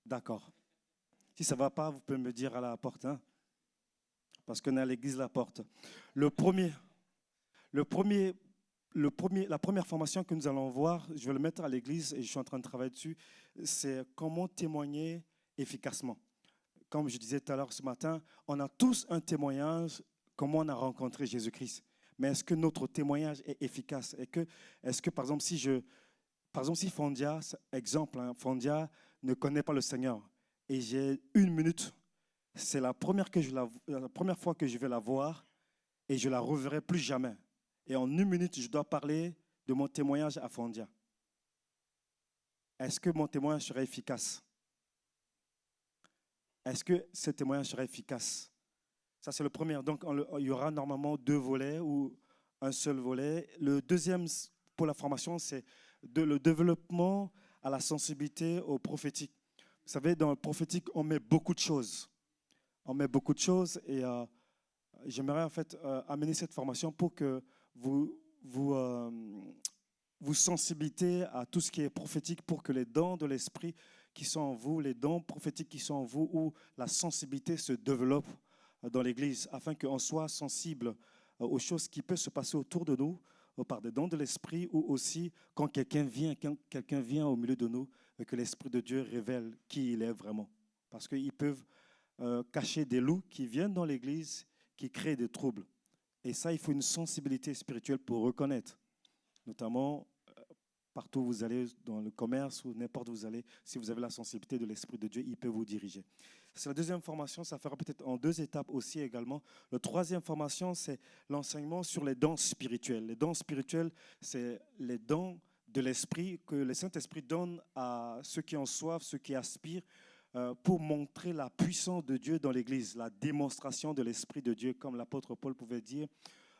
D'accord. Si ça ne va pas, vous pouvez me dire à la porte, hein? Parce qu'on est à l'église La Porte. La première formation que nous allons voir, je vais le mettre à l'église et je suis en train de travailler dessus, c'est comment témoigner efficacement. Comme je disais tout à l'heure ce matin, on a tous un témoignage, comment on a rencontré Jésus-Christ. Mais est-ce que notre témoignage est efficace? Est-ce que par exemple, si Fondia, exemple, hein, Fondia ne connaît pas le Seigneur et j'ai 1 minute, c'est la première fois que je vais la voir et je la reverrai plus jamais. Et en 1 minute, je dois parler de mon témoignage à Fondia. Est-ce que mon témoignage serait efficace? Est-ce que ce témoignage serait efficace? Ça, c'est le premier. Donc, il y aura normalement 2 volets ou un seul volet. Le deuxième, pour la formation, c'est le développement à la sensibilité au prophétique. Vous savez, dans le prophétique, on met beaucoup de choses. On met beaucoup de choses et j'aimerais en fait amener cette formation pour que vous sensibilisez à tout ce qui est prophétique pour que les dons de l'esprit qui sont en vous, les dons prophétiques qui sont en vous, où la sensibilité se développe dans l'Église, afin qu'on soit sensible aux choses qui peuvent se passer autour de nous par des dons de l'esprit, ou aussi quand quelqu'un vient au milieu de nous, que l'Esprit de Dieu révèle qui il est vraiment. Parce qu'ils peuvent cacher des loups qui viennent dans l'Église, qui créent des troubles. Et ça, il faut une sensibilité spirituelle pour reconnaître, notamment partout où vous allez, dans le commerce ou n'importe où vous allez, si vous avez la sensibilité de l'Esprit de Dieu, il peut vous diriger. C'est la deuxième formation, ça fera peut-être en 2 étapes aussi également. La troisième formation, c'est l'enseignement sur les dons spirituels. Les dons spirituels, c'est les dons de l'Esprit que le Saint-Esprit donne à ceux qui en soivent, ceux qui aspirent, pour montrer la puissance de Dieu dans l'Église, la démonstration de l'Esprit de Dieu, comme l'apôtre Paul pouvait dire.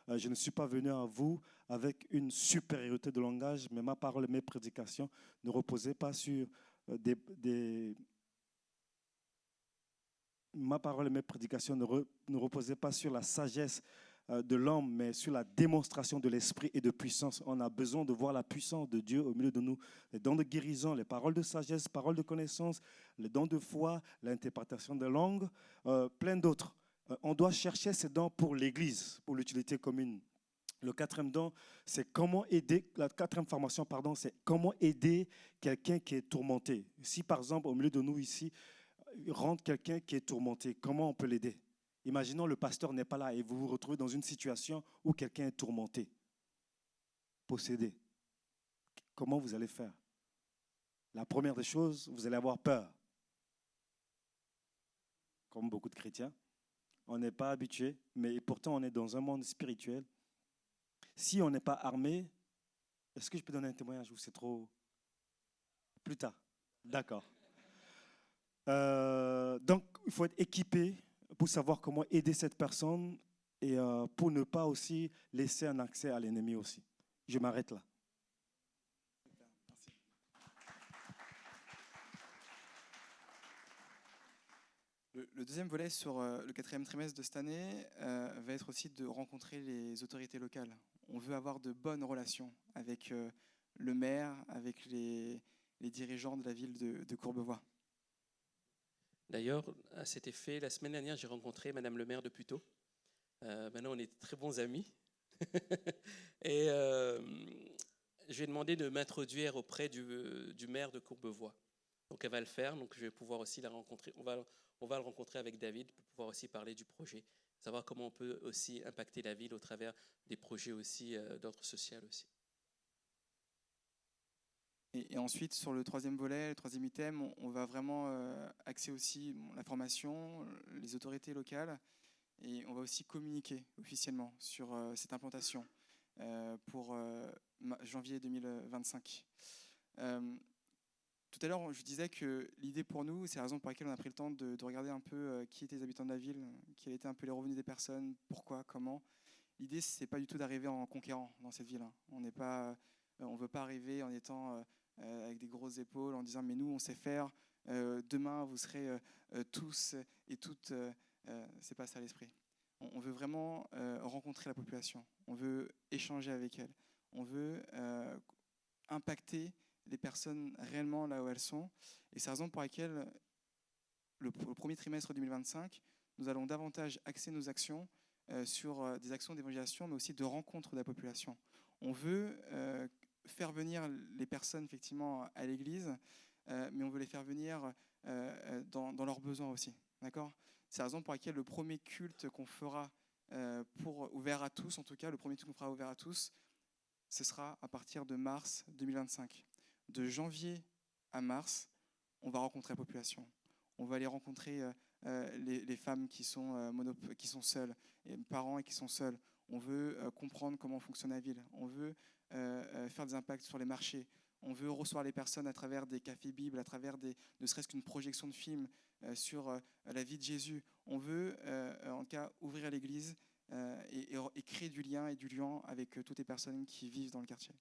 Je ne suis pas venu à vous avec une supériorité de langage, mais ma parole et mes prédications ne reposaient pas sur ma parole et mes prédications ne reposaient pas sur la sagesse de l'homme, mais sur la démonstration de l'esprit et de puissance. On a besoin de voir la puissance de Dieu au milieu de nous. Les dons de guérison, les paroles de sagesse, paroles de connaissance, les dons de foi, l'interprétation des langues, plein d'autres. On doit chercher ces dons pour l'Église, pour l'utilité commune. Le 4e don, c'est comment aider, la 4e formation, pardon, c'est comment aider quelqu'un qui est tourmenté. Si par exemple, au milieu de nous ici, rentre quelqu'un qui est tourmenté, comment on peut l'aider? Imaginons le pasteur n'est pas là et vous vous retrouvez dans une situation où quelqu'un est tourmenté, possédé. comment vous allez faire? La première des choses, vous allez avoir peur. Comme beaucoup de chrétiens. On n'est pas habitué, mais pourtant on est dans un monde spirituel. Si on n'est pas armé, est-ce que je peux donner un témoignage ou c'est trop plus tard? D'accord. Donc, il faut être équipé pour savoir comment aider cette personne et pour ne pas aussi laisser un accès à l'ennemi aussi. Je m'arrête là. Merci. Le deuxième volet sur le 4e trimestre de cette année va être aussi de rencontrer les autorités locales. On veut avoir de bonnes relations avec le maire, avec les dirigeants de la ville de Courbevoie. D'ailleurs, à cet effet, la semaine dernière, j'ai rencontré Madame le maire de Puteaux. Maintenant, on est très bons amis. Et je lui ai demandé de m'introduire auprès du maire de Courbevoie. Donc, elle va le faire. Donc, je vais pouvoir aussi la rencontrer. On va le rencontrer avec David pour pouvoir aussi parler du projet, savoir comment on peut aussi impacter la ville au travers des projets aussi d'ordre social aussi. Et ensuite, sur le 3e volet, le 3e item, on va vraiment axer aussi la formation, les autorités locales, et on va aussi communiquer officiellement sur cette implantation pour janvier 2025. Tout à l'heure, je disais que l'idée pour nous, c'est la raison pour laquelle on a pris le temps de regarder un peu qui étaient les habitants de la ville, quels étaient un peu les revenus des personnes, pourquoi, comment. L'idée, c'est pas du tout d'arriver en conquérant dans cette ville. On n'est pas, on veut pas arriver en étant avec des grosses épaules, en disant mais nous on sait faire. Demain vous serez tous et toutes. C'est pas ça l'esprit. On veut vraiment rencontrer la population. On veut échanger avec elle. On veut impacter les personnes réellement là où elles sont. Et c'est la raison pour laquelle le premier trimestre 2025, nous allons davantage axer nos actions sur des actions d'évangélisation, mais aussi de rencontre de la population. On veut faire venir les personnes effectivement à l'église, mais on veut les faire venir dans leurs besoins aussi. D'accord ? C'est la raison pour laquelle le premier culte qu'on fera ouvert à tous, en tout cas, le premier culte qu'on fera ouvert à tous, ce sera à partir de mars 2025. De janvier à mars, on va rencontrer la population. On va aller rencontrer les femmes qui sont seules, et les parents qui sont seuls. On veut comprendre comment fonctionne la ville. On veut faire des impacts sur les marchés. On veut recevoir les personnes à travers des cafés Bibles, à travers ne serait-ce qu'une projection de film sur la vie de Jésus. On veut, en tout cas, ouvrir l'église et créer du lien avec toutes les personnes qui vivent dans le quartier.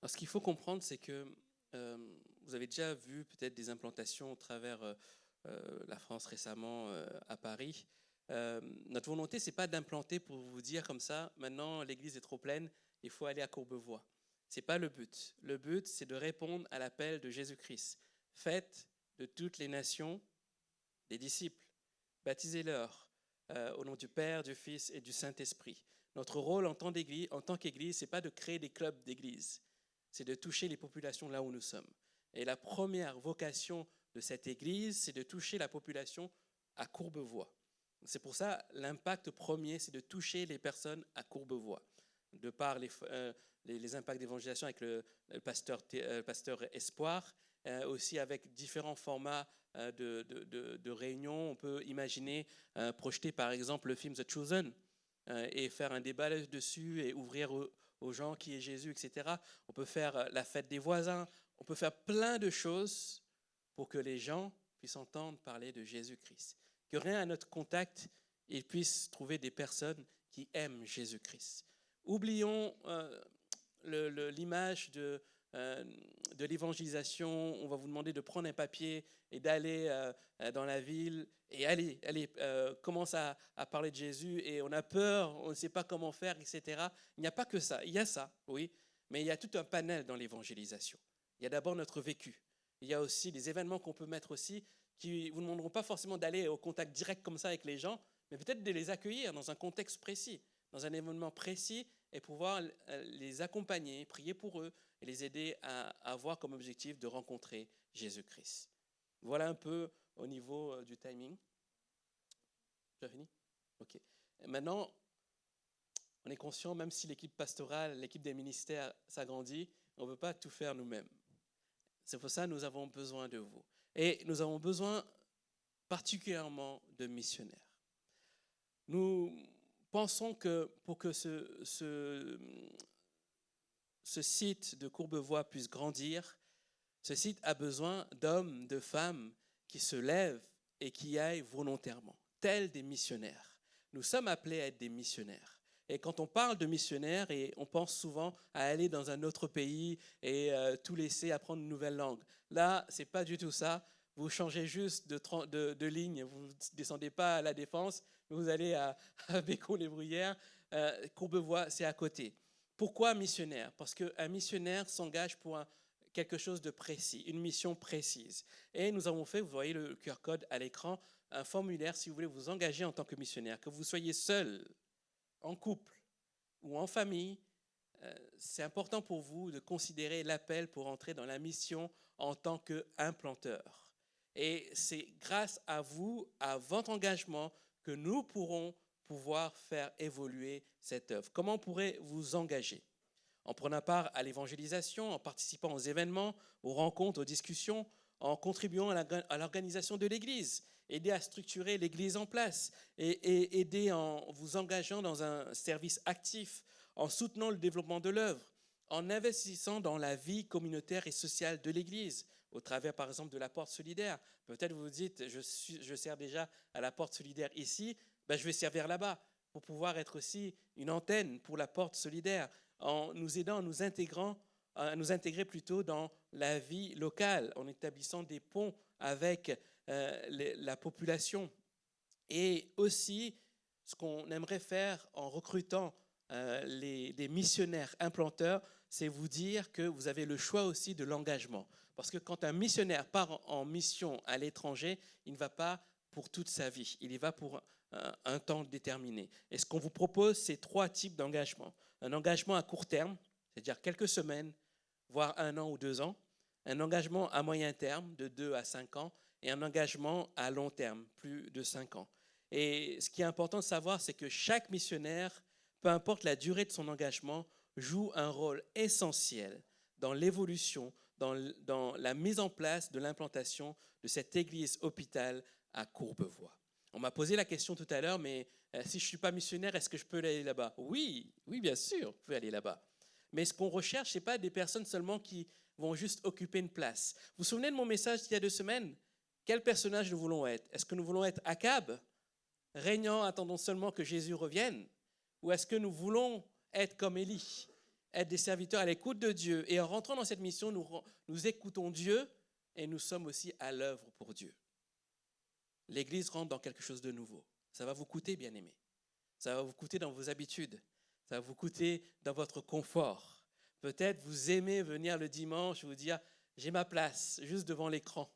Alors, ce qu'il faut comprendre, c'est que vous avez déjà vu peut-être des implantations au travers la France récemment à Paris. Notre volonté, ce n'est pas d'implanter pour vous dire comme ça, maintenant l'église est trop pleine, il faut aller à Courbevoie. Ce n'est pas le but. Le but, c'est de répondre à l'appel de Jésus-Christ. Faites de toutes les nations des disciples, baptisez-leur au nom du Père, du Fils et du Saint-Esprit. Notre rôle en tant qu'église, ce n'est pas de créer des clubs d'église, c'est de toucher les populations là où nous sommes. Et la première vocation de cette église, c'est de toucher la population à Courbevoie. C'est pour ça, l'impact premier, c'est de toucher les personnes à Courbevoie. De par les impacts d'évangélisation avec le pasteur Espoir, aussi avec différents formats de réunions. On peut imaginer projeter par exemple le film The Chosen et faire un débat dessus et ouvrir aux gens qui est Jésus, etc. On peut faire la fête des voisins. On peut faire plein de choses pour que les gens puissent entendre parler de Jésus-Christ. Que rien à notre contact, ils puissent trouver des personnes qui aiment Jésus-Christ. Oublions l'image de l'évangélisation. On va vous demander de prendre un papier et d'aller dans la ville et allez commence à parler de Jésus et on a peur, on ne sait pas comment faire, etc. Il n'y a pas que ça. Il y a ça, oui, mais il y a tout un panel dans l'évangélisation. Il y a d'abord notre vécu. Il y a aussi des événements qu'on peut mettre aussi qui ne vous demanderont pas forcément d'aller au contact direct comme ça avec les gens, mais peut-être de les accueillir dans un contexte précis, dans un événement précis et pouvoir les accompagner, prier pour eux et les aider à avoir comme objectif de rencontrer Jésus-Christ. Voilà un peu au niveau du timing. Tu as fini ? Ok. Et maintenant, on est conscient, même si l'équipe pastorale, l'équipe des ministères s'agrandit, On ne peut pas tout faire nous-mêmes. C'est pour ça que nous avons besoin de vous. Et nous avons besoin particulièrement de missionnaires. Nous pensons que pour que ce site de Courbevoie puisse grandir, ce site a besoin d'hommes, de femmes qui se lèvent et qui aillent volontairement, tels des missionnaires. Nous sommes appelés à être des missionnaires. Et quand on parle de missionnaires, et on pense souvent à aller dans un autre pays et tout laisser, apprendre une nouvelle langue. Là, ce n'est pas du tout ça. Vous changez juste de ligne. Vous ne descendez pas à La Défense, vous allez à Bécon-les-Bruyères. Courbevoie, c'est à côté. Pourquoi missionnaire? Parce qu'un missionnaire s'engage pour quelque chose de précis, une mission précise. Et nous avons fait, vous voyez le QR code à l'écran, un formulaire si vous voulez vous engager en tant que missionnaire. Que vous soyez seul, en couple ou en famille, c'est important pour vous de considérer l'appel pour entrer dans la mission en tant qu'implanteur. Et c'est grâce à vous, à votre engagement, que nous pourrons pouvoir faire évoluer cette œuvre. Comment pourrez-vous vous engager? En prenant part à l'évangélisation, en participant aux événements, aux rencontres, aux discussions, en contribuant à l'organisation de l'Église, aider à structurer l'Église en place, et aider en vous engageant dans un service actif, en soutenant le développement de l'œuvre, en investissant dans la vie communautaire et sociale de l'Église, au travers par exemple de la Porte Solidaire. Peut-être vous vous dites, je sers déjà à la Porte Solidaire ici, je vais servir là-bas pour pouvoir être aussi une antenne pour la Porte Solidaire, en nous aidant, à nous intégrer plutôt dans la vie locale, en établissant des ponts avec la population. Et aussi, ce qu'on aimerait faire en recrutant des missionnaires implanteurs, c'est vous dire que vous avez le choix aussi de l'engagement. Parce que quand un missionnaire part en mission à l'étranger, il ne va pas pour toute sa vie, il y va pour un temps déterminé. Et ce qu'on vous propose, c'est 3 types d'engagement. Un engagement à court terme, c'est-à-dire quelques semaines, voire 1 an ou 2 ans. Un engagement à moyen terme, de 2 à 5 ans. Et un engagement à long terme, plus de 5 ans. Et ce qui est important de savoir, c'est que chaque missionnaire, peu importe la durée de son engagement, joue un rôle essentiel dans l'évolution, dans la mise en place de l'implantation de cette église-hôpital à Courbevoie. On m'a posé la question tout à l'heure, mais si je ne suis pas missionnaire, est-ce que je peux aller là-bas? Oui, bien sûr, vous pouvez aller là-bas. Mais ce qu'on recherche, ce n'est pas des personnes seulement qui vont juste occuper une place. Vous vous souvenez de mon message d'il y a 2 semaines? Quel personnage nous voulons être? Est-ce que nous voulons être Akab, régnant, attendant seulement que Jésus revienne? Ou est-ce que nous voulons être comme Élie, être des serviteurs à l'écoute de Dieu? Et en rentrant dans cette mission, nous écoutons Dieu et nous sommes aussi à l'œuvre pour Dieu. L'Église rentre dans quelque chose de nouveau. Ça va vous coûter, bien-aimés. Ça va vous coûter dans vos habitudes. Ça va vous coûter dans votre confort. Peut-être vous aimez venir le dimanche et vous dire « j'ai ma place juste devant l'écran.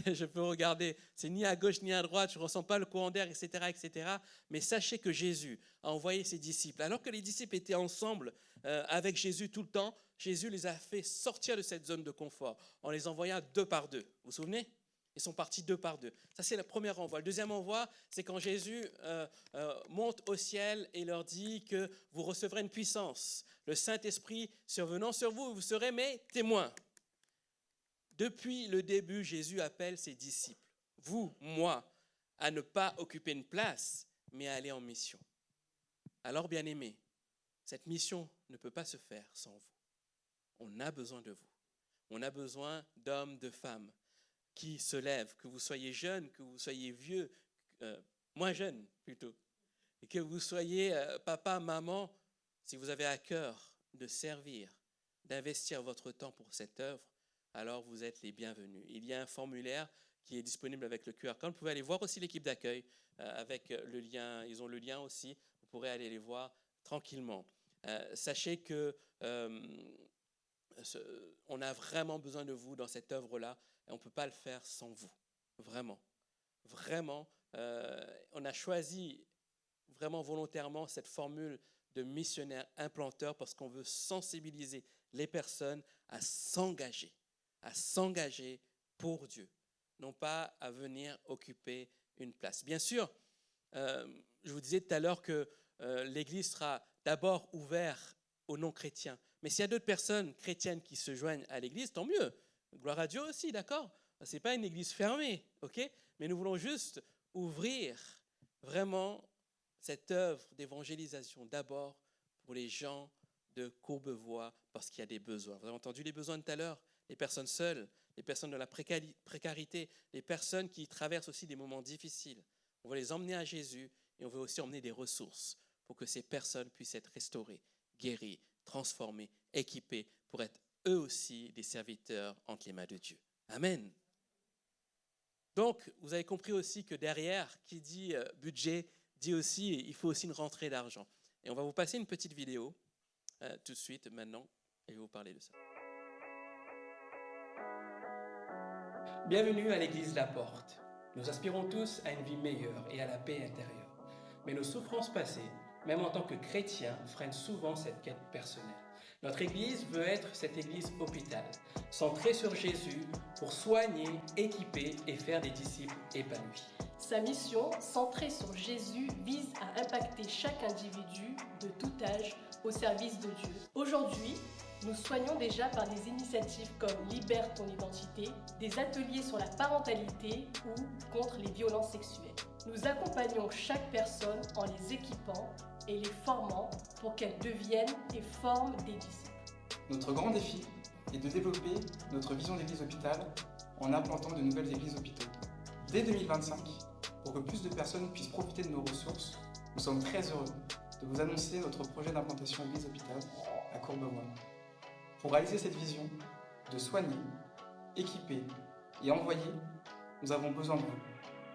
Je peux regarder. C'est ni à gauche ni à droite. Je ne ressens pas le courant d'air, etc., etc. » Mais sachez que Jésus a envoyé ses disciples. Alors que les disciples étaient ensemble avec Jésus tout le temps, Jésus les a fait sortir de cette zone de confort en les envoyant 2 par 2. Vous vous souvenez? Ils sont partis 2 par 2. Ça, c'est le premier envoi. Le deuxième envoi, c'est quand Jésus monte au ciel et leur dit que vous recevrez une puissance. Le Saint-Esprit survenant sur vous, vous serez mes témoins. Depuis le début, Jésus appelle ses disciples, vous, moi, à ne pas occuper une place, mais à aller en mission. Alors, bien-aimés, cette mission ne peut pas se faire sans vous. On a besoin de vous. On a besoin d'hommes, de femmes qui se lèvent, que vous soyez jeunes, que vous soyez vieux, moins jeunes plutôt, et que vous soyez papa, maman, si vous avez à cœur de servir, d'investir votre temps pour cette œuvre, alors vous êtes les bienvenus. Il y a un formulaire qui est disponible avec le QR code. Vous pouvez aller voir aussi l'équipe d'accueil avec le lien. Ils ont le lien aussi. Vous pourrez aller les voir tranquillement. Sachez que on a vraiment besoin de vous dans cette œuvre-là et on ne peut pas le faire sans vous. Vraiment. Vraiment. On a choisi vraiment volontairement cette formule de missionnaire implanteur parce qu'on veut sensibiliser les personnes à s'engager pour Dieu, non pas à venir occuper une place. Bien sûr, je vous disais tout à l'heure que l'Église sera d'abord ouverte aux non-chrétiens, Mais s'il y a d'autres personnes chrétiennes qui se joignent à l'église, tant mieux. Gloire à Dieu aussi, d'accord? Ce n'est pas une église fermée, ok? Mais nous voulons juste ouvrir vraiment cette œuvre d'évangélisation d'abord pour les gens de Courbevoie parce qu'il y a des besoins. Vous avez entendu les besoins de tout à l'heure? Les personnes seules, les personnes dans la précarité, les personnes qui traversent aussi des moments difficiles. On va les emmener à Jésus et on veut aussi emmener des ressources pour que ces personnes puissent être restaurées, guéries, transformées, équipées pour être eux aussi des serviteurs entre les mains de Dieu. Amen. Donc, vous avez compris aussi que derrière, qui dit budget, dit aussi il faut aussi une rentrée d'argent. Et on va vous passer une petite vidéo tout de suite, maintenant, et je vais vous parler de ça. Bienvenue à l'église La Porte. Nous aspirons tous à une vie meilleure et à la paix intérieure. Mais nos souffrances passées, même en tant que chrétiens, freinent souvent cette quête personnelle. Notre église veut être cette église hôpital, centrée sur Jésus pour soigner, équiper et faire des disciples épanouis. Sa mission, centrée sur Jésus, vise à impacter chaque individu de tout âge au service de Dieu. Aujourd'hui, nous soignons déjà par des initiatives comme Libère ton identité, des ateliers sur la parentalité ou contre les violences sexuelles. Nous accompagnons chaque personne en les équipant et les formant pour qu'elles deviennent et forment des disciples. Notre grand défi est de développer notre vision d'église hôpital en implantant de nouvelles églises hôpitaux. Dès 2025, pour que plus de personnes puissent profiter de nos ressources, nous sommes très heureux de vous annoncer notre projet d'implantation église hôpital à Courbevoie. Pour réaliser cette vision de soigner, équiper et envoyer, nous avons besoin de vous.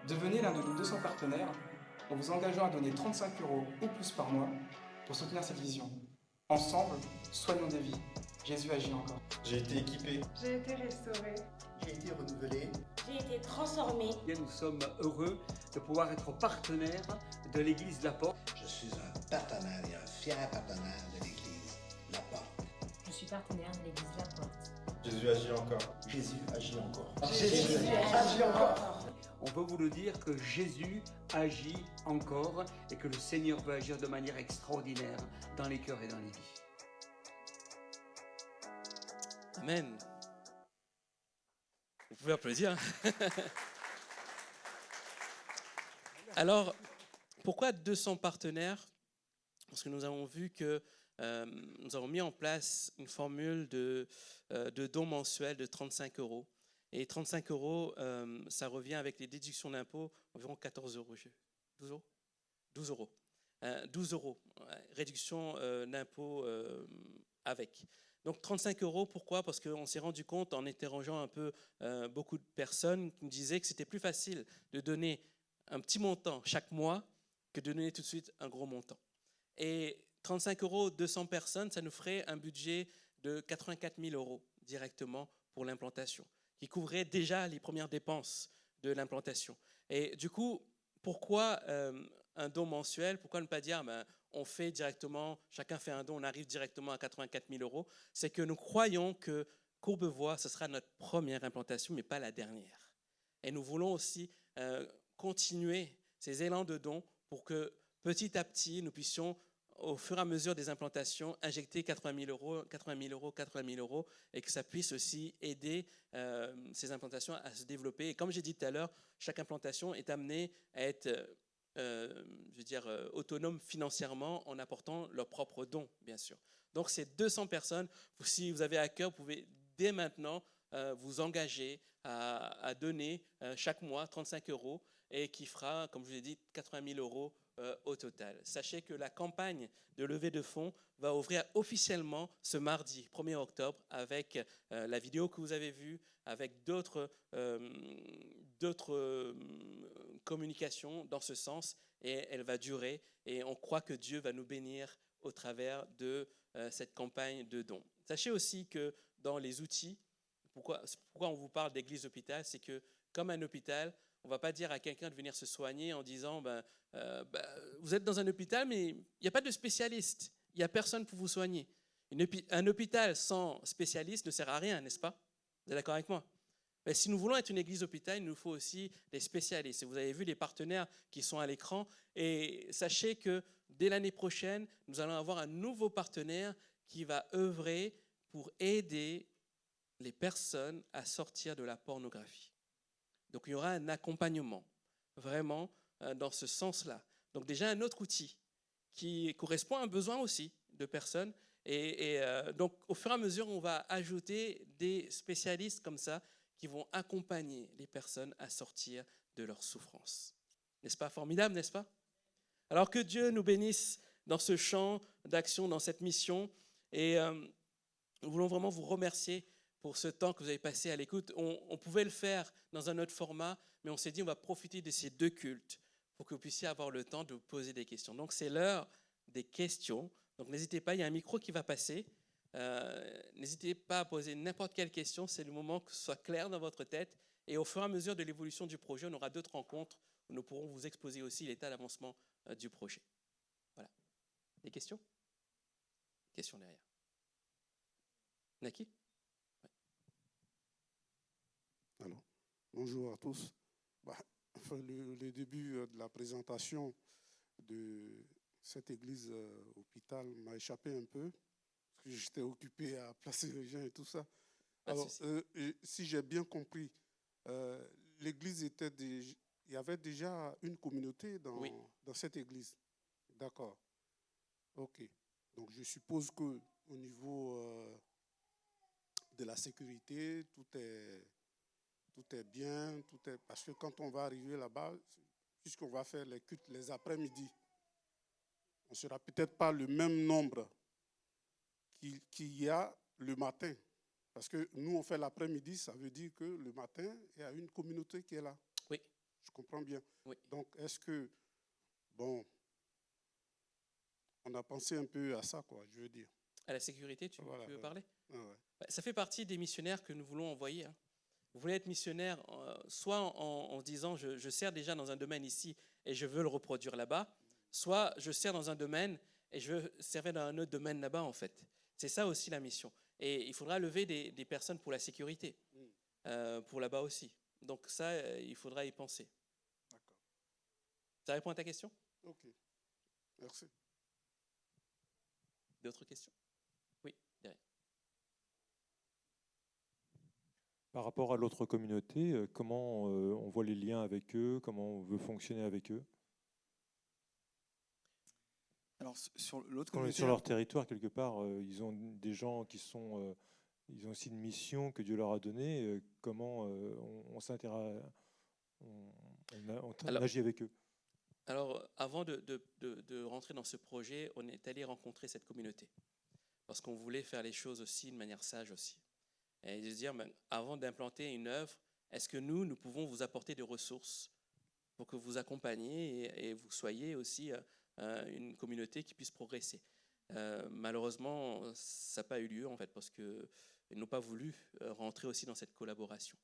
Devenez l'un de nos 200 partenaires en vous engageant à donner 35 € ou plus par mois pour soutenir cette vision. Ensemble, soignons des vies. Jésus agit encore. J'ai été équipé. J'ai été restauré. J'ai été renouvelé. J'ai été transformé. Nous sommes heureux de pouvoir être partenaires de l'église La Porte. Je suis un partenaire et un fier partenaire de l'église La Porte. Je suis partenaire de l'église La Porte. Jésus agit encore. Jésus agit encore. Jésus agit encore. On veut vous le dire que Jésus agit encore et que le Seigneur peut agir de manière extraordinaire dans les cœurs et dans les vies. Amen. Vous pouvez applaudir. Alors, pourquoi 200 partenaires? Parce que nous avons vu que nous avons mis en place une formule de dons mensuels de 35 €. Et 35 €, ça revient avec les déductions d'impôts environ 14 €. 12 €? 12 €. 12 €, réduction d'impôts avec. Donc 35 €, pourquoi? Parce qu'on s'est rendu compte en interrogeant un peu beaucoup de personnes qui nous disaient que c'était plus facile de donner un petit montant chaque mois que de donner tout de suite un gros montant. Et 35 €, 200 personnes, ça nous ferait un budget de 84 000 € directement pour l'implantation, qui couvrait déjà les premières dépenses de l'implantation. Et du coup, pourquoi un don mensuel? Pourquoi ne pas dire on fait directement, chacun fait un don, on arrive directement à 84 000 €? C'est que nous croyons que Courbevoie, ce sera notre première implantation, mais pas la dernière. Et nous voulons aussi continuer ces élans de dons pour que petit à petit, nous puissions, au fur et à mesure des implantations, injecter 80 000 €, 80 000 €, 80 000 €, et que ça puisse aussi aider ces implantations à se développer. Et comme j'ai dit tout à l'heure, chaque implantation est amenée à être autonome financièrement en apportant leurs propres dons, bien sûr. Donc, ces 200 personnes, si vous avez à cœur, vous pouvez dès maintenant vous engager à donner chaque mois 35 € et qui fera, comme je vous ai dit, 80 000 € au total. Sachez que la campagne de levée de fonds va ouvrir officiellement ce mardi 1er octobre avec la vidéo que vous avez vue, avec d'autres communications dans ce sens, et elle va durer, et on croit que Dieu va nous bénir au travers de cette campagne de dons. Sachez aussi que dans les outils, pourquoi on vous parle d'église hôpital, c'est que comme un hôpital, on ne va pas dire à quelqu'un de venir se soigner en disant vous êtes dans un hôpital, mais il n'y a pas de spécialiste, il n'y a personne pour vous soigner. Un hôpital sans spécialiste ne sert à rien, n'est-ce pas? Vous êtes d'accord avec moi? Mais si nous voulons être une église hôpital, il nous faut aussi des spécialistes. Et vous avez vu les partenaires qui sont à l'écran. Et sachez que dès l'année prochaine, nous allons avoir un nouveau partenaire qui va œuvrer pour aider les personnes à sortir de la pornographie. Donc il y aura un accompagnement, vraiment, dans ce sens-là. Donc déjà un autre outil qui correspond à un besoin aussi de personnes. Donc au fur et à mesure, on va ajouter des spécialistes comme ça qui vont accompagner les personnes à sortir de leur souffrance. N'est-ce pas formidable, n'est-ce pas? Alors que Dieu nous bénisse dans ce champ d'action, dans cette mission. Et nous voulons vraiment vous remercier pour ce temps que vous avez passé à l'écoute. On pouvait le faire dans un autre format, mais on s'est dit on va profiter de ces 2 cultes pour que vous puissiez avoir le temps de vous poser des questions. Donc c'est l'heure des questions. Donc n'hésitez pas, il y a un micro qui va passer. N'hésitez pas à poser n'importe quelle question. C'est le moment que ce soit clair dans votre tête. Et au fur et à mesure de l'évolution du projet, on aura d'autres rencontres où nous pourrons vous exposer aussi l'état d'avancement du projet. Voilà. Des questions? Questions derrière. Naki? Alors, bonjour à tous. Le début de la présentation de cette église hôpital m'a échappé un peu, parce que j'étais occupé à placer les gens et tout ça. Alors, si j'ai bien compris, l'église il y avait déjà une communauté dans cette église. D'accord. Ok. Donc, je suppose qu'au niveau de la sécurité, tout est bien, parce que quand on va arriver là-bas, puisqu'on va faire les cultes les après-midi, on ne sera peut-être pas le même nombre qu'il y a le matin. Parce que nous, on fait l'après-midi, ça veut dire que le matin, il y a une communauté qui est là. Oui. Je comprends bien. Oui. Donc, est-ce que, on a pensé un peu à ça, quoi, je veux dire. À la sécurité, tu veux parler? Ouais. Ça fait partie des missionnaires que nous voulons envoyer. Vous voulez être missionnaire, soit en disant je sers déjà dans un domaine ici et je veux le reproduire là-bas, soit je sers dans un domaine et je veux servir dans un autre domaine là-bas, en fait. C'est ça aussi la mission. Et il faudra lever des personnes pour la sécurité, pour là-bas aussi. Donc ça, il faudra y penser. D'accord. Ça répond à ta question? Ok. Merci. D'autres questions? Oui, derrière. Par rapport à l'autre communauté, comment on voit les liens avec eux, comment on veut fonctionner avec eux? Alors, sur l'autre Quand on est communauté, sur leur territoire, quelque part, ils ont des gens qui sont... ils ont aussi une mission que Dieu leur a donnée. Comment on s'intéresse, on agit avec eux? Alors, avant de rentrer dans ce projet, on est allé rencontrer cette communauté parce qu'on voulait faire les choses aussi de manière sage aussi. Et de se dire, avant d'implanter une œuvre, est-ce que nous pouvons vous apporter des ressources pour que vous accompagniez et vous soyez aussi une communauté qui puisse progresser. Malheureusement, ça n'a pas eu lieu en fait parce qu'ils n'ont pas voulu rentrer aussi dans cette collaboration.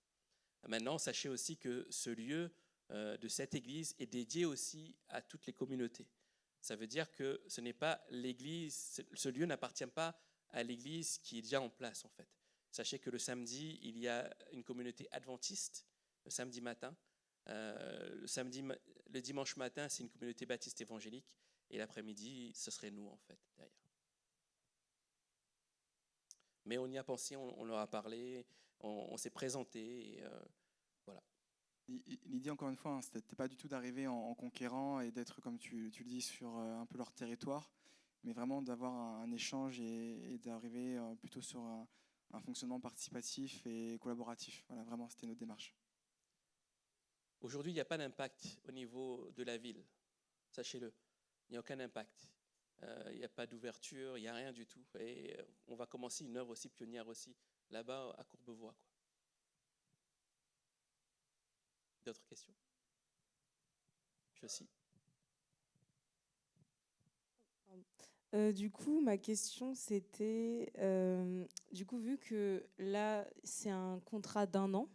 Maintenant, sachez aussi que ce lieu de cette église est dédié aussi à toutes les communautés. Ça veut dire que ce n'est pas l'église, ce lieu n'appartient pas à l'église qui est déjà en place en fait. Sachez que le samedi, il y a une communauté adventiste, le samedi matin. Le dimanche matin, c'est une communauté baptiste évangélique. Et l'après-midi, ce serait nous, en fait, derrière. Mais on y a pensé, on leur a parlé, on s'est présenté, et voilà. L'idée, encore une fois, ce n'était pas du tout d'arriver en conquérant et d'être, comme tu le dis, sur un peu leur territoire, mais vraiment d'avoir un échange et d'arriver plutôt sur un fonctionnement participatif et collaboratif. Voilà, vraiment, c'était notre démarche. Aujourd'hui, il n'y a pas d'impact au niveau de la ville, sachez-le. Il n'y a aucun impact. Il n'y a pas d'ouverture, il n'y a rien du tout. Et on va commencer une œuvre aussi pionnière aussi, là-bas à Courbevoie, quoi. D'autres questions? Je aussi. Du coup, ma question, c'était, du coup, vu que là, c'est un contrat d'1 an,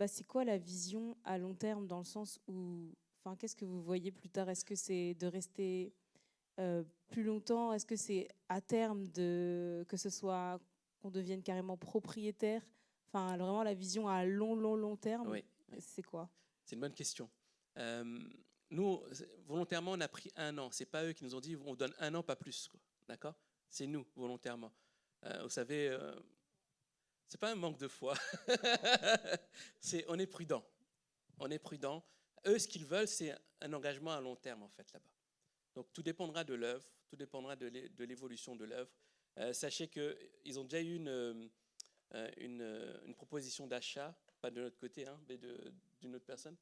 c'est quoi la vision à long terme dans le sens où, qu'est-ce que vous voyez plus tard? Est-ce que c'est de rester plus longtemps? Est-ce que c'est à terme que ce soit qu'on devienne carrément propriétaire? Vraiment la vision à long terme, oui. C'est quoi? C'est une bonne question. Nous, volontairement, on a pris 1 an. C'est pas eux qui nous ont dit on donne 1 an, pas plus, quoi. D'accord? C'est nous, volontairement. Vous savez, c'est pas un manque de foi. On est prudent. On est prudent. Eux, ce qu'ils veulent, c'est un engagement à long terme, en fait, là-bas. Donc, tout dépendra de l'œuvre, tout dépendra de l'évolution de l'œuvre. Sachez qu'ils ont déjà eu une proposition d'achat, pas de notre côté, hein, mais d'une autre personne.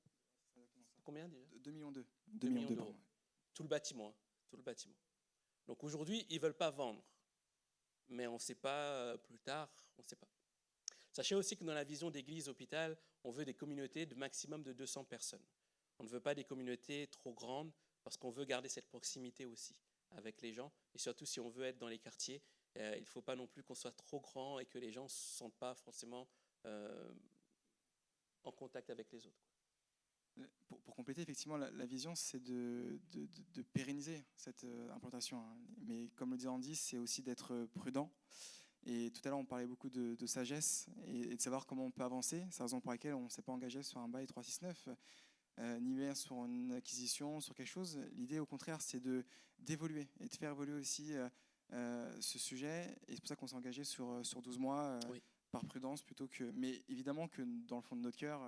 Combien déjà ? 2 millions d'euros. 2 millions d'euros. Tout le bâtiment. Tout le bâtiment. Donc aujourd'hui, ils ne veulent pas vendre. Mais on ne sait pas plus tard, on ne sait pas. Sachez aussi que dans la vision d'église hôpital, on veut des communautés de maximum de 200 personnes. On ne veut pas des communautés trop grandes parce qu'on veut garder cette proximité aussi avec les gens. Et surtout, si on veut être dans les quartiers, il ne faut pas non plus qu'on soit trop grand et que les gens ne se sentent pas forcément en contact avec les autres. Pour compléter, effectivement, la vision, c'est de pérenniser cette implantation. Hein. Mais comme le disait Andy, c'est aussi d'être prudent. Et tout à l'heure, on parlait beaucoup de sagesse et de savoir comment on peut avancer. C'est la raison pour laquelle on ne s'est pas engagé sur un bail 369, ni bien sur une acquisition, sur quelque chose. L'idée, au contraire, c'est d'évoluer et de faire évoluer aussi ce sujet. Et c'est pour ça qu'on s'est engagé sur 12 mois, oui. Par prudence, plutôt que... Mais évidemment que dans le fond de notre cœur...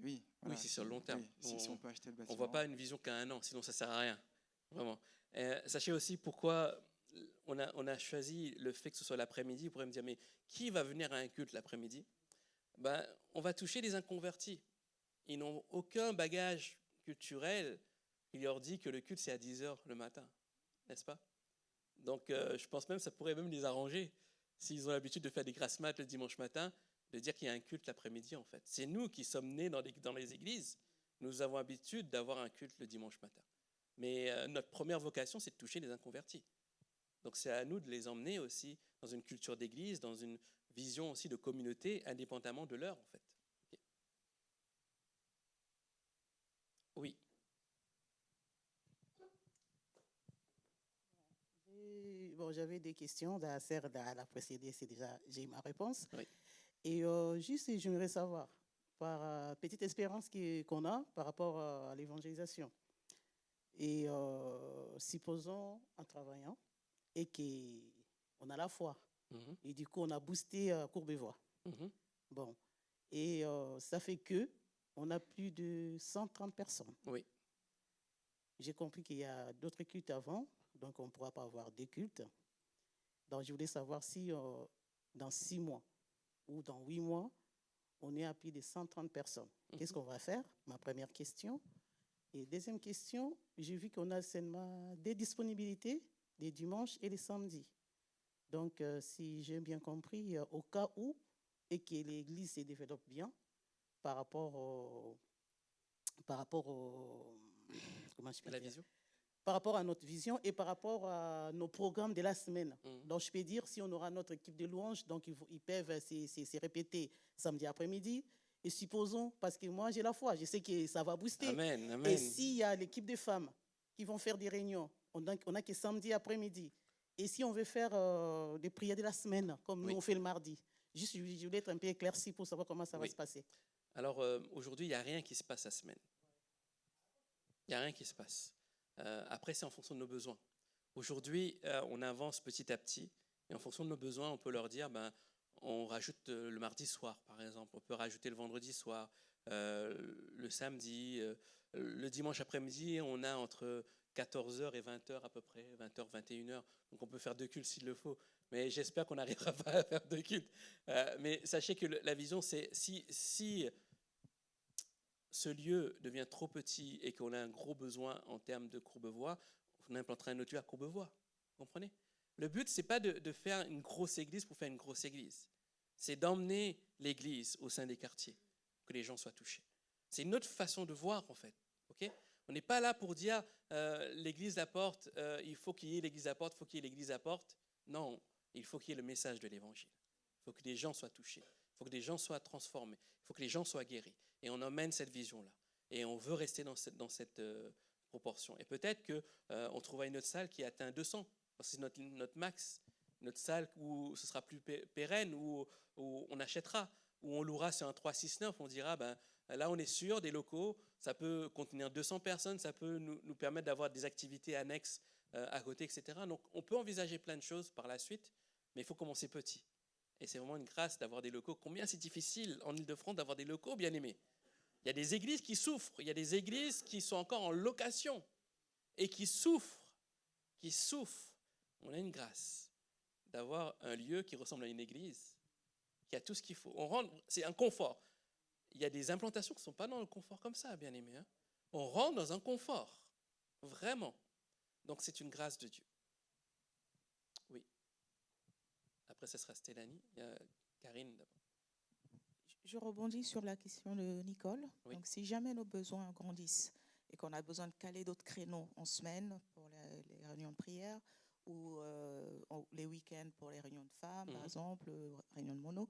oui, c'est sur le long terme. Oui, si on peut acheter le bâtiment. On ne voit pas une vision qu'à 1 an, sinon ça ne sert à rien. Vraiment. Sachez aussi pourquoi on a choisi le fait que ce soit l'après-midi. Vous pourrez me dire, mais qui va venir à un culte l'après-midi ? On va toucher les inconvertis. Ils n'ont aucun bagage culturel qui leur dit que le culte, c'est à 10h le matin. N'est-ce pas ? Donc, je pense même que ça pourrait même les arranger, s'ils ont l'habitude de faire des grasses mat le dimanche matin, de dire qu'il y a un culte l'après-midi, en fait. C'est nous qui sommes nés dans les églises. Nous avons l'habitude d'avoir un culte le dimanche matin. Mais notre première vocation, c'est de toucher les inconvertis. Donc c'est à nous de les emmener aussi dans une culture d'église, dans une vision aussi de communauté, indépendamment de l'heure, en fait. Okay. Oui. Bon, j'avais des questions. La précédée, c'est déjà, j'ai eu ma réponse. Oui. Et juste, j'aimerais savoir, par petite expérience qu'on a par rapport à l'évangélisation, et supposons en travaillant, et qu'on a la foi, et du coup, on a boosté Courbevoie. Bon, et ça fait qu'on a plus de 130 personnes. Oui. J'ai compris qu'il y a d'autres cultes avant, donc on ne pourra pas avoir des cultes. Donc, je voulais savoir si dans 6 mois ou dans 8 mois, on est à plus de 130 personnes. Qu'est-ce qu'on va faire ? Ma première question. Et deuxième question, j'ai vu qu'on a seulement des disponibilités les dimanches et les samedis. Donc, si j'ai bien compris, au cas où, et que l'Église se développe bien par rapport au comment je peux la dire ? vision ? Par rapport à notre vision et par rapport à nos programmes de la semaine. Donc, je peux dire, si on aura notre équipe de louanges, donc ils peuvent se répéter samedi après-midi. Et supposons, parce que moi, j'ai la foi, je sais que ça va booster. Amen, amen. Et s'il y a l'équipe de femmes qui vont faire des réunions, on a que samedi après-midi. Et si on veut faire des prières de la semaine, comme nous on fait le mardi, juste, je voulais être un peu éclairci pour savoir comment ça va se passer. Alors, aujourd'hui, il n'y a rien qui se passe la semaine. Il n'y a rien qui se passe. Après, c'est en fonction de nos besoins. Aujourd'hui, on avance petit à petit. Et en fonction de nos besoins, on peut leur dire, on rajoute le mardi soir, par exemple. On peut rajouter le vendredi soir, le samedi. Le dimanche après-midi, on a entre 14h et 20h à peu près, 20h, 21h. Donc on peut faire 2 cultes s'il le faut. Mais j'espère qu'on n'arrivera pas à faire 2 cultes. Mais sachez que la vision, c'est si ce lieu devient trop petit et qu'on a un gros besoin en termes de Courbevoie, on implantera un autre lieu à Courbevoie. Vous comprenez ? Le but, ce n'est pas de faire une grosse église pour faire une grosse église. C'est d'emmener l'église au sein des quartiers, que les gens soient touchés. C'est une autre façon de voir, en fait. Okay ? On n'est pas là pour dire l'église La Porte, il faut qu'il y ait l'église La Porte, il faut qu'il y ait l'église La Porte. Non, il faut qu'il y ait le message de l'évangile. Il faut que les gens soient touchés. Il faut que les gens soient transformés. Il faut que les gens soient guéris. Et on emmène cette vision-là. Et on veut rester dans cette proportion. Et peut-être qu'on trouvera une autre salle qui atteint 200. C'est notre max. Notre salle où ce sera plus pérenne, où on achètera, où on louera sur un 369. On dira, là, on est sûr, des locaux, ça peut contenir 200 personnes, ça peut nous permettre d'avoir des activités annexes à côté, etc. Donc on peut envisager plein de choses par la suite, mais il faut commencer petit. Et c'est vraiment une grâce d'avoir des locaux. Combien c'est difficile en Ile-de-France d'avoir des locaux, bien aimés. Il y a des églises qui souffrent, il y a des églises qui sont encore en location et qui souffrent. On a une grâce d'avoir un lieu qui ressemble à une église, qui a tout ce qu'il faut. C'est un confort. Il y a des implantations qui ne sont pas dans le confort comme ça, bien aimé. On rentre dans un confort, vraiment. Donc c'est une grâce de Dieu. Oui. Après, ce sera Stélanie. Il y a Karine d'abord. Je rebondis sur la question de Nicole. Oui. Donc, si jamais nos besoins grandissent et qu'on a besoin de caler d'autres créneaux en semaine pour les réunions de prière ou les week-ends pour les réunions de femmes, par exemple, réunions de mono,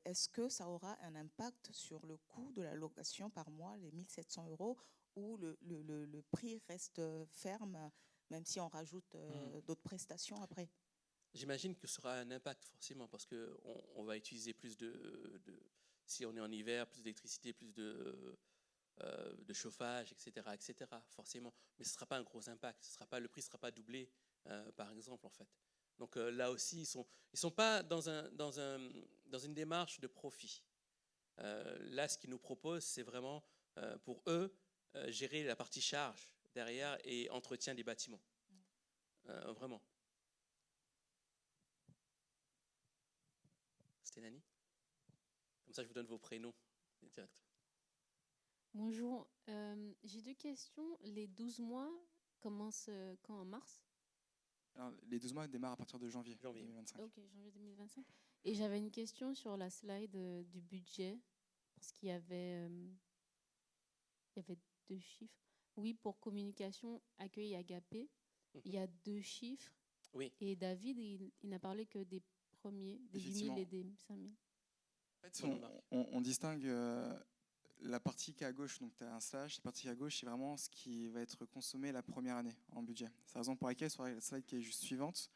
est-ce que ça aura un impact sur le coût de la location par mois, les 1 700 € ou le prix reste ferme, même si on rajoute d'autres prestations après? J'imagine que ça aura un impact forcément parce qu'on va utiliser plus si on est en hiver, plus d'électricité, plus de chauffage, etc., forcément. Mais ce ne sera pas un gros impact. Le prix ne sera pas doublé, par exemple, en fait. Donc là aussi, ils sont pas dans une démarche de profit. Là, ce qu'ils nous proposent, c'est vraiment pour eux gérer la partie charge derrière et entretien des bâtiments. Vraiment. Stélanie ? Comme ça, je vous donne vos prénoms directement. Bonjour, j'ai 2 questions. Les 12 mois commencent quand, en mars? Alors, les 12 mois démarrent à partir de janvier 2025. Ok, janvier 2025. Et j'avais une question sur la slide du budget, parce qu'il y avait 2 chiffres. Oui, pour communication, accueil et agapé, il y a 2 chiffres. Oui. Et David, il n'a parlé que des premiers, des 8 000 et des 5 000. En fait, on distingue la partie qui est à gauche, donc tu as un slash, la partie qui est à gauche, c'est vraiment ce qui va être consommé la première année en budget. C'est la raison pour laquelle, sur la slide qui est juste suivante,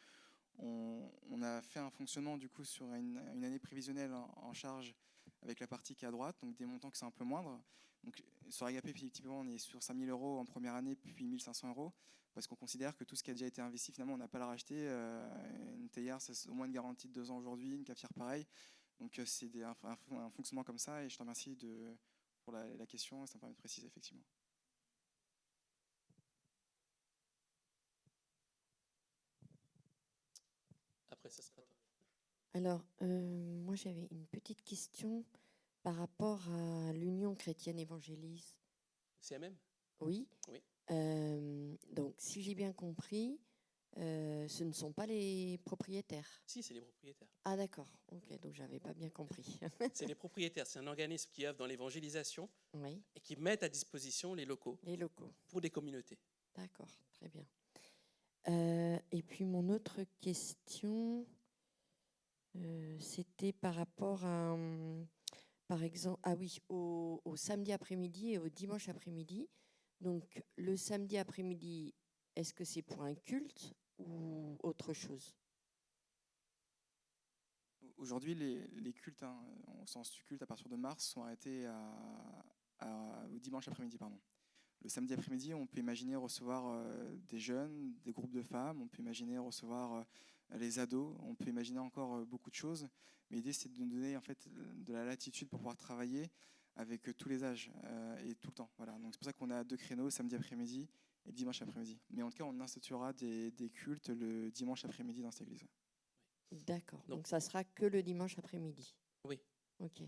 on a fait un fonctionnement du coup sur une année prévisionnelle en charge avec la partie qui est à droite, donc des montants qui sont un peu moindres. Donc, sur Agapé, effectivement, on est sur 5 000 € en première année, puis 1 500 €, parce qu'on considère que tout ce qui a déjà été investi, finalement, on n'a pas à la racheter. Une théière, c'est au moins une garantie de 2 ans aujourd'hui, une cafetière pareil. Donc, c'est un fonctionnement comme ça, et je te remercie pour la question, ça me permet de préciser, effectivement. Après, ça sera toi. Alors, moi, j'avais une petite question par rapport à l'Union chrétienne évangéliste. CMM ? Oui. Oui. Donc, si j'ai bien compris, ce ne sont pas les propriétaires. Si, c'est les propriétaires. Ah, d'accord. Ok, donc j'avais pas bien compris. C'est les propriétaires. C'est un organisme qui œuvre dans l'évangélisation Oui. et qui met à disposition les locaux. Les locaux. Pour des communautés. D'accord, très bien. Et puis mon autre question, c'était par rapport à, par exemple, au samedi après-midi et au dimanche après-midi. Donc le samedi après-midi, est-ce que c'est pour un culte ou autre chose? Aujourd'hui, les cultes, au sens du culte, à partir de mars, sont arrêtés au dimanche après-midi. Le samedi après-midi, on peut imaginer recevoir des jeunes, des groupes de femmes, on peut imaginer recevoir les ados, on peut imaginer encore beaucoup de choses. Mais l'idée, c'est de nous donner en fait, de la latitude pour pouvoir travailler avec tous les âges et tout le temps. Voilà. Donc, c'est pour ça qu'on a 2 créneaux, samedi après-midi et dimanche après-midi. Mais en tout cas, on instituera des cultes le dimanche après-midi dans cette église. D'accord. Donc, ça sera que le dimanche après-midi. Oui. Ok.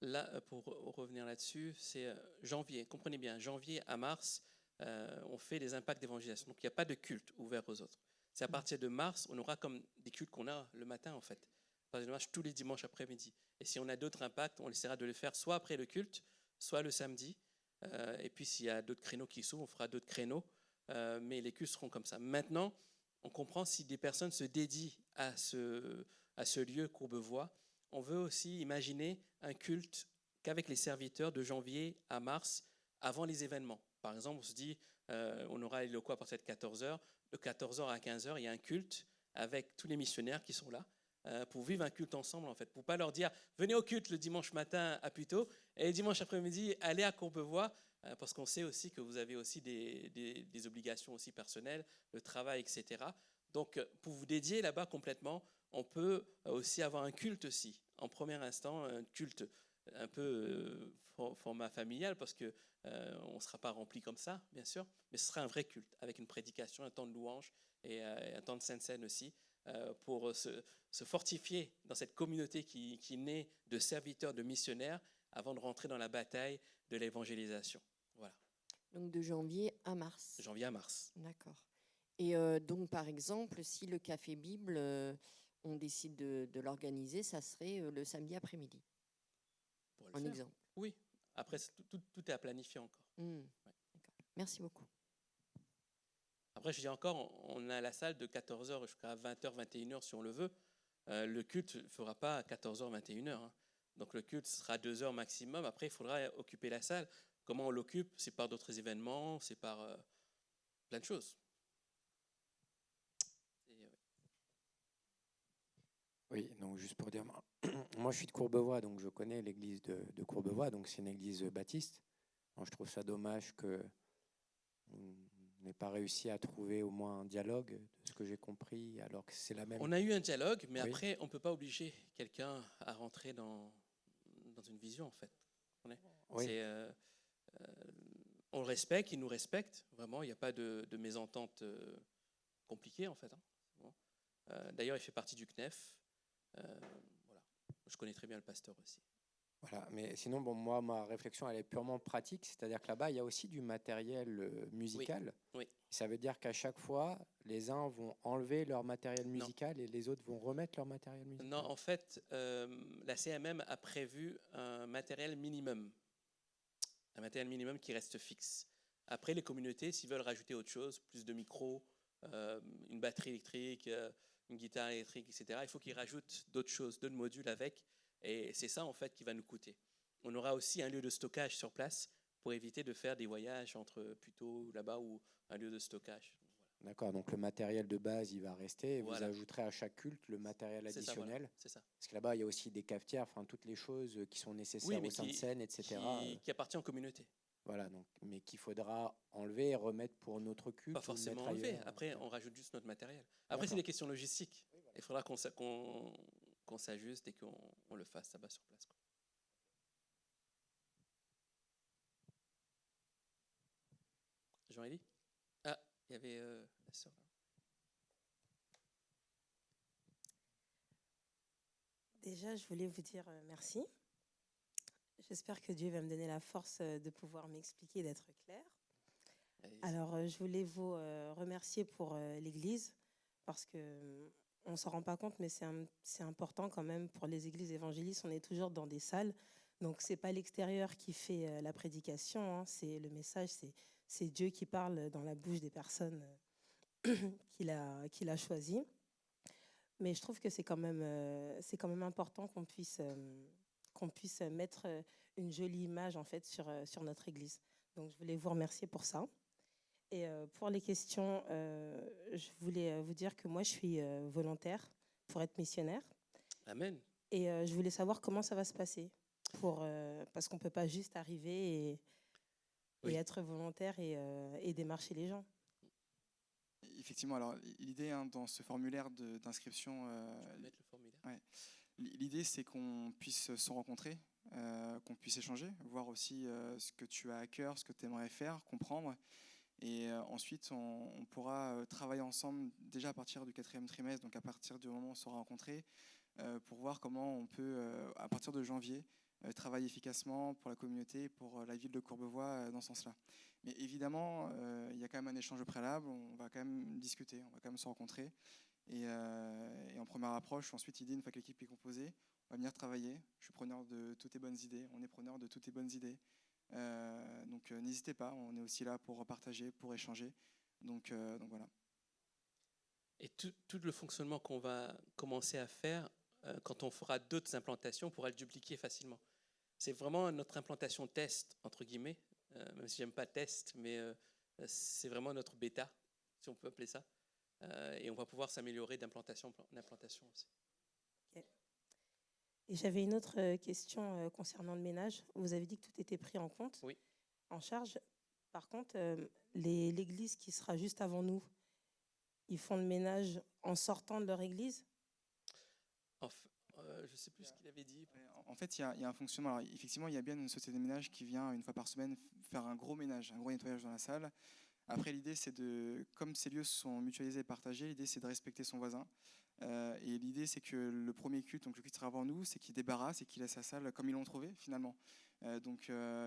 Là, pour revenir là-dessus, c'est janvier. Comprenez bien, janvier à mars, on fait des impacts d'évangélisation. Donc, il n'y a pas de culte ouvert aux autres. C'est à partir de mars, on aura comme des cultes qu'on a le matin, en fait. À partir de mars, tous les dimanches après-midi. Et si on a d'autres impacts, on essaiera de les faire soit après le culte, soit le samedi. Et puis, s'il y a d'autres créneaux qui s'ouvrent, on fera d'autres créneaux. Mais les cultes seront comme ça. Maintenant, on comprend si des personnes se dédient à ce lieu Courbevoie. On veut aussi imaginer un culte qu'avec les serviteurs de janvier à mars, avant les événements. Par exemple, on se dit, on aura les locaux à partir de 14h. De 14h à 15h, il y a un culte avec tous les missionnaires qui sont là pour vivre un culte ensemble, en fait. Pour ne pas leur dire, venez au culte le dimanche matin à Puteaux et le dimanche après-midi, allez à Courbevoie parce qu'on sait aussi que vous avez aussi des obligations aussi personnelles, le travail, etc. Donc, pour vous dédier là-bas complètement, on peut aussi avoir un culte aussi. En premier instant, un culte un peu format familial, parce qu'on ne sera pas rempli comme ça, bien sûr, mais ce sera un vrai culte, avec une prédication, un temps de louange et un temps de sainte scène aussi, pour se fortifier dans cette communauté qui naît de serviteurs, de missionnaires, avant de rentrer dans la bataille de l'évangélisation. Voilà. Donc de janvier à mars. Janvier à mars. D'accord. Et donc, par exemple, si le Café Bible, on décide de l'organiser, ça serait le samedi après-midi. En exemple. Oui. Après, tout est à planifier encore. Ouais. Merci beaucoup. Après, je dis encore, on a la salle de 14h jusqu'à 20h, 21h si on le veut. Le culte ne fera pas à 14h, 21h. Hein. Donc le culte sera 2 heures maximum. Après, il faudra occuper la salle. Comment on l'occupe? C'est par d'autres événements, c'est par plein de choses. Oui, donc juste pour dire, moi je suis de Courbevoie, donc je connais l'église de Courbevoie, donc c'est une église baptiste. Donc, je trouve ça dommage qu'on n'ait pas réussi à trouver au moins un dialogue, de ce que j'ai compris, alors que c'est la même. On a eu un dialogue, mais oui. Après, on ne peut pas obliger quelqu'un à rentrer dans une vision, en fait. Oui. On le respecte, il nous respecte, vraiment, il n'y a pas de mésentente compliquée, en fait. Hein. Bon. D'ailleurs, il fait partie du CNEF. Voilà. Je connais très bien le pasteur aussi. Voilà, mais sinon, bon, moi, ma réflexion, elle est purement pratique, c'est-à-dire que là-bas, il y a aussi du matériel musical. Oui. Ça veut dire qu'à chaque fois, les uns vont enlever leur matériel musical et les autres vont remettre leur matériel musical. Non, en fait, la CMM a prévu un matériel minimum. Un matériel minimum qui reste fixe. Après, les communautés, s'ils veulent rajouter autre chose, plus de micros, une batterie électrique, une guitare électrique, etc., il faut qu'ils rajoutent d'autres choses, d'autres modules avec. Et c'est ça, en fait, qui va nous coûter. On aura aussi un lieu de stockage sur place pour éviter de faire des voyages entre plutôt là-bas ou un lieu de stockage. Voilà. D'accord, donc le matériel de base, il va rester. Et voilà. Vous ajouterez à chaque culte le matériel additionnel. Voilà. C'est ça. Parce que là-bas, il y a aussi des cafetières, enfin toutes les choses qui sont nécessaires au sein de scène, etc. Qui appartient aux communautés. Voilà, donc, mais qu'il faudra enlever et remettre pour notre culte. Pas forcément enlever. Après, on rajoute juste notre matériel. Après, c'est des questions logistiques. Oui, voilà. Il faudra qu'on s'ajuste et qu'on le fasse là-bas sur place. Quoi. Jean-Élie? Ah, il y avait la sœur. Déjà, je voulais vous dire merci. J'espère que Dieu va me donner la force de pouvoir m'expliquer et d'être claire. Alors, je voulais vous remercier pour l'Église, parce qu'on ne s'en rend pas compte, mais c'est important quand même pour les églises évangélistes. On est toujours dans des salles, donc ce n'est pas l'extérieur qui fait la prédication, hein, c'est le message, c'est Dieu qui parle dans la bouche des personnes qu'il a choisies. Mais je trouve que c'est quand même important qu'on puisse mettre une jolie image en fait sur notre église. Donc je voulais vous remercier pour ça. Et pour les questions, je voulais vous dire que moi je suis volontaire pour être missionnaire. Amen. Et je voulais savoir comment ça va se passer parce qu'on ne peut pas juste arriver et être volontaire et démarcher les gens. Effectivement, alors l'idée dans ce formulaire d'inscription, l'idée c'est qu'on puisse se rencontrer, qu'on puisse échanger, voir aussi ce que tu as à cœur, ce que tu aimerais faire, comprendre. Et ensuite, on pourra travailler ensemble déjà à partir du 4e trimestre, donc à partir du moment où on sera rencontrés, pour voir comment on peut, à partir de janvier, travailler efficacement pour la communauté, pour la ville de Courbevoie dans ce sens-là. Mais évidemment, il y a quand même un échange préalable, on va quand même discuter, on va quand même se rencontrer. Et en première approche, ensuite, une fois que l'équipe est composée, on va venir travailler. Je suis preneur de toutes tes bonnes idées, on est preneur de toutes tes bonnes idées. Donc n'hésitez pas, on est aussi là pour partager, pour échanger. Donc voilà. Et tout le fonctionnement qu'on va commencer à faire, quand on fera d'autres implantations, on pourra le dupliquer facilement. C'est vraiment notre implantation test, entre guillemets, même si j'aime pas test, mais c'est vraiment notre bêta, si on peut appeler ça. Et on va pouvoir s'améliorer d'implantation en implantation aussi. Okay. Et j'avais une autre question concernant le ménage. Vous avez dit que tout était pris en compte. Oui. en charge. Par contre, l'église qui sera juste avant nous, ils font le ménage en sortant de leur église? Je ne sais plus ce qu'il avait dit. En fait, il y a un fonctionnement. Alors, effectivement, il y a bien une société de ménage qui vient une fois par semaine faire un gros ménage, un gros nettoyage dans la salle. Après, l'idée, c'est comme ces lieux sont mutualisés et partagés, l'idée, c'est de respecter son voisin. Et l'idée, c'est que le premier culte, donc le culte sera avant nous, c'est qu'il débarrasse et qu'il laisse la salle comme ils l'ont trouvé finalement.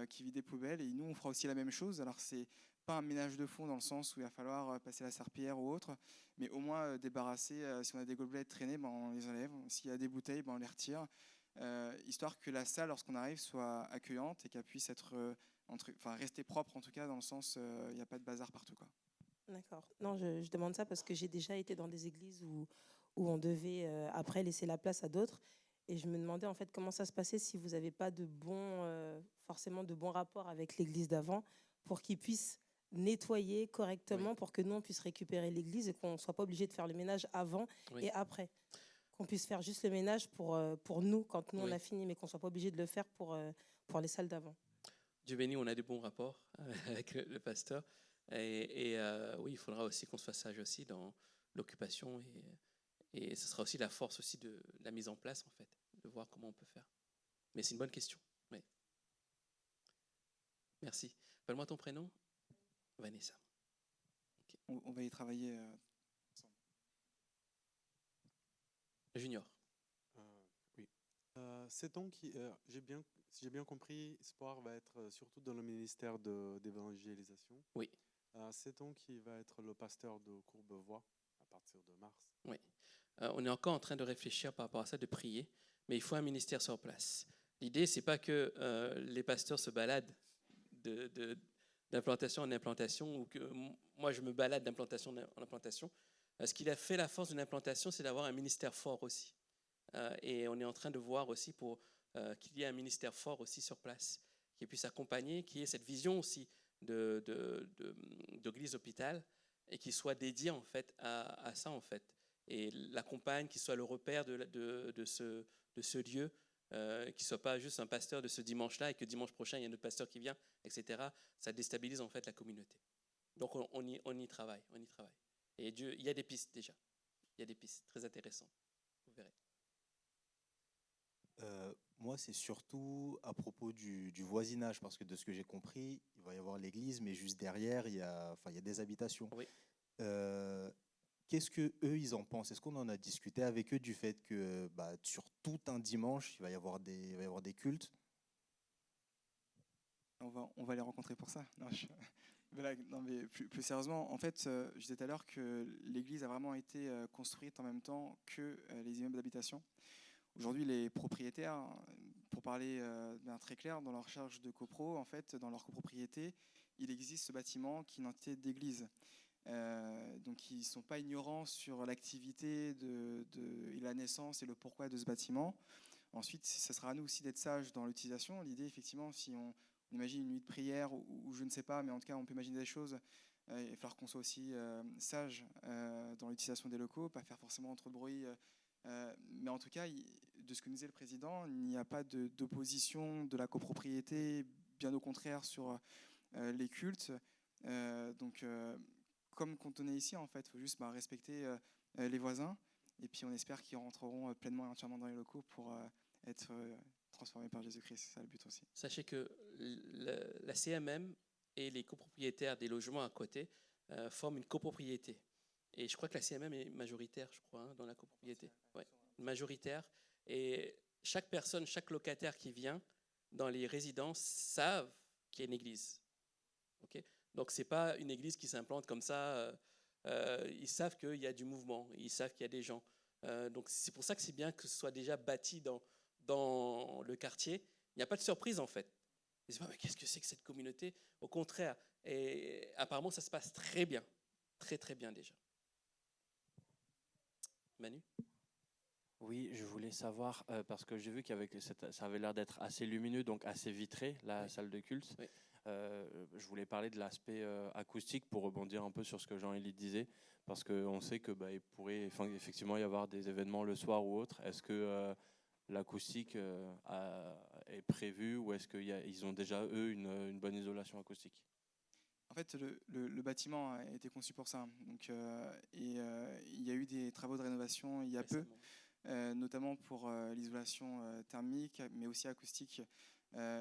Qui vide des poubelles. Et nous, on fera aussi la même chose. Alors, c'est pas un ménage de fond dans le sens où il va falloir passer la serpillière ou autre, mais au moins débarrasser. Si on a des gobelets traînés, on les enlève. S'il y a des bouteilles, on les retire. Histoire que la salle, lorsqu'on arrive, soit accueillante et qu'elle puisse être, rester propre en tout cas, dans le sens il n'y a pas de bazar partout, quoi. D'accord. Non, je demande ça parce que j'ai déjà été dans des églises où on devait après laisser la place à d'autres. Et je me demandais en fait comment ça se passait si vous n'avez pas forcément de bons rapports avec l'église d'avant pour qu'ils puissent nettoyer correctement, pour que nous on puisse récupérer l'église et qu'on ne soit pas obligé de faire le ménage avant et après. Qu'on puisse faire juste le ménage pour nous quand nous on a fini, mais qu'on ne soit pas obligé de le faire pour les salles d'avant. Dieu béni, on a des bons rapports avec le pasteur. Et oui, il faudra aussi qu'on soit sage aussi dans l'occupation. Et ce sera aussi la force aussi de la mise en place, en fait, de voir comment on peut faire. Mais c'est une bonne question. Oui. Merci. Appelle-moi ton prénom. Vanessa. Okay. On va y travailler ensemble. Junior. Oui. C'est donc, si j'ai bien compris, Espoir va être surtout dans le ministère d'évangélisation. Oui. C'est donc qui va être le pasteur de Courbevoie à partir de mars. Oui. On est encore en train de réfléchir par rapport à ça, de prier, mais il faut un ministère sur place. L'idée, c'est pas que les pasteurs se baladent d'implantation en implantation, ou que moi je me balade d'implantation en implantation. Ce qui a fait la force d'une implantation, c'est d'avoir un ministère fort aussi. Et on est en train de voir aussi pour qu'il y ait un ministère fort aussi sur place, qui puisse accompagner, qui ait cette vision aussi d'église hôpital et qui soit dédié en fait à ça en fait, et l'accompagne, qui soit le repère de ce lieu, qui soit pas juste un pasteur de ce dimanche-là et que dimanche prochain il y a un autre pasteur qui vient, etc. Ça déstabilise en fait la communauté. Donc on y travaille, Et Dieu, il y a des pistes déjà, il y a des pistes très intéressantes, vous verrez. Moi, c'est surtout à propos du voisinage, parce que de ce que j'ai compris, il va y avoir l'église, mais juste derrière, il y a des habitations. Oui. Qu'est-ce qu'eux, ils en pensent? Est-ce qu'on en a discuté avec eux du fait que sur tout un dimanche, il va y avoir des cultes? On va les rencontrer pour ça. Non, mais plus sérieusement, en fait, je disais tout à l'heure que l'église a vraiment été construite en même temps que les immeubles d'habitation. Aujourd'hui, les propriétaires, pour parler d'un très clair, dans leur charge de copro, en fait, dans leur copropriété, il existe ce bâtiment qui est une entité d'église. Donc, ils ne sont pas ignorants sur l'activité et la naissance et le pourquoi de ce bâtiment. Ensuite, ce sera à nous aussi d'être sages dans l'utilisation. L'idée, effectivement, si on imagine une nuit de prière ou je ne sais pas, mais en tout cas, on peut imaginer des choses. Il va falloir qu'on soit aussi sage dans l'utilisation des locaux, pas faire forcément trop de bruit. Mais en tout cas, de ce que nous disait le président, il n'y a pas d'opposition de la copropriété, bien au contraire sur les cultes. Comme quand on est ici, en fait, il faut juste respecter les voisins. Et puis on espère qu'ils rentreront pleinement et entièrement dans les locaux pour être transformés par Jésus-Christ. C'est ça le but aussi. Sachez que la CMM et les copropriétaires des logements à côté forment une copropriété. Et je crois que la CMM est majoritaire, je crois, dans la copropriété. Ouais, majoritaire. Et chaque personne, chaque locataire qui vient dans les résidences savent qu'il y a une église. Okay? Donc, ce n'est pas une église qui s'implante comme ça. Ils savent qu'il y a du mouvement, ils savent qu'il y a des gens. Donc, c'est pour ça que c'est bien que ce soit déjà bâti dans le quartier. Il n'y a pas de surprise, en fait. Ils se disent, mais qu'est-ce que c'est que cette communauté? Au contraire. Et apparemment, ça se passe très bien. Très, très bien déjà. Manu? Oui, je voulais savoir, parce que j'ai vu ça avait l'air d'être assez lumineux, donc assez vitré, la salle de culte. Oui. Je voulais parler de l'aspect acoustique pour rebondir un peu sur ce que Jean-Élie disait, parce qu'on sait que il pourrait effectivement y avoir des événements le soir ou autre. Est-ce que l'acoustique est prévue, ou est-ce qu'ils ont déjà, eux, une bonne isolation acoustique? En fait, le bâtiment a été conçu pour ça. Donc, il y a eu des travaux de rénovation il y a peu, notamment pour l'isolation thermique, mais aussi acoustique.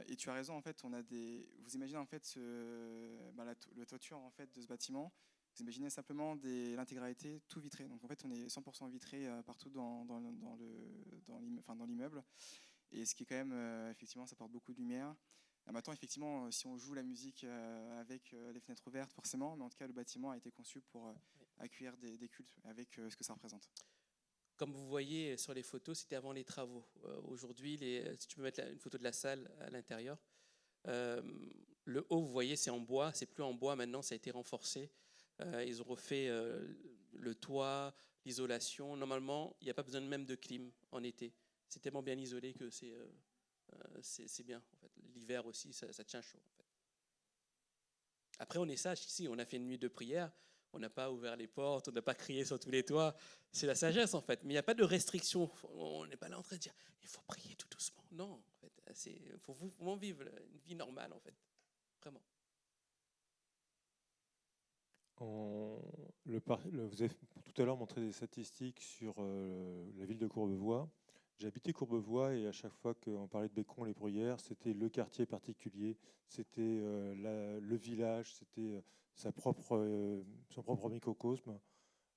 Et tu as raison, en fait, vous imaginez en fait le toiture en fait de ce bâtiment. Vous imaginez simplement l'intégralité tout vitré. Donc en fait, on est 100% vitré partout dans l'immeuble. Et ce qui est quand même, effectivement, ça porte beaucoup de lumière. Maintenant, effectivement, si on joue la musique avec les fenêtres ouvertes, forcément, mais en tout cas, le bâtiment a été conçu pour accueillir des cultes avec ce que ça représente. Comme vous voyez sur les photos, c'était avant les travaux. Aujourd'hui, si tu peux mettre une photo de la salle à l'intérieur, le haut, vous voyez, c'est en bois. C'est plus en bois maintenant, ça a été renforcé. Ils ont refait le toit, l'isolation. Normalement, il n'y a pas besoin même de clim en été. C'est tellement bien isolé que c'est bien. En fait. L'hiver aussi, ça tient chaud. En fait. Après, on est sage ici. On a fait une nuit de prière. On n'a pas ouvert les portes. On n'a pas crié sur tous les toits. C'est la sagesse, en fait. Mais il n'y a pas de restriction. On n'est pas là en train de dire il faut prier tout doucement. Non, en fait, il faut vraiment vivre une vie normale, en fait. Vraiment. Vous avez tout à l'heure montré des statistiques sur la ville de Courbevoie. J'ai habité Courbevoie et à chaque fois qu'on parlait de Bécon-les-Bruyères, c'était le quartier particulier, c'était le village, c'était son propre microcosme.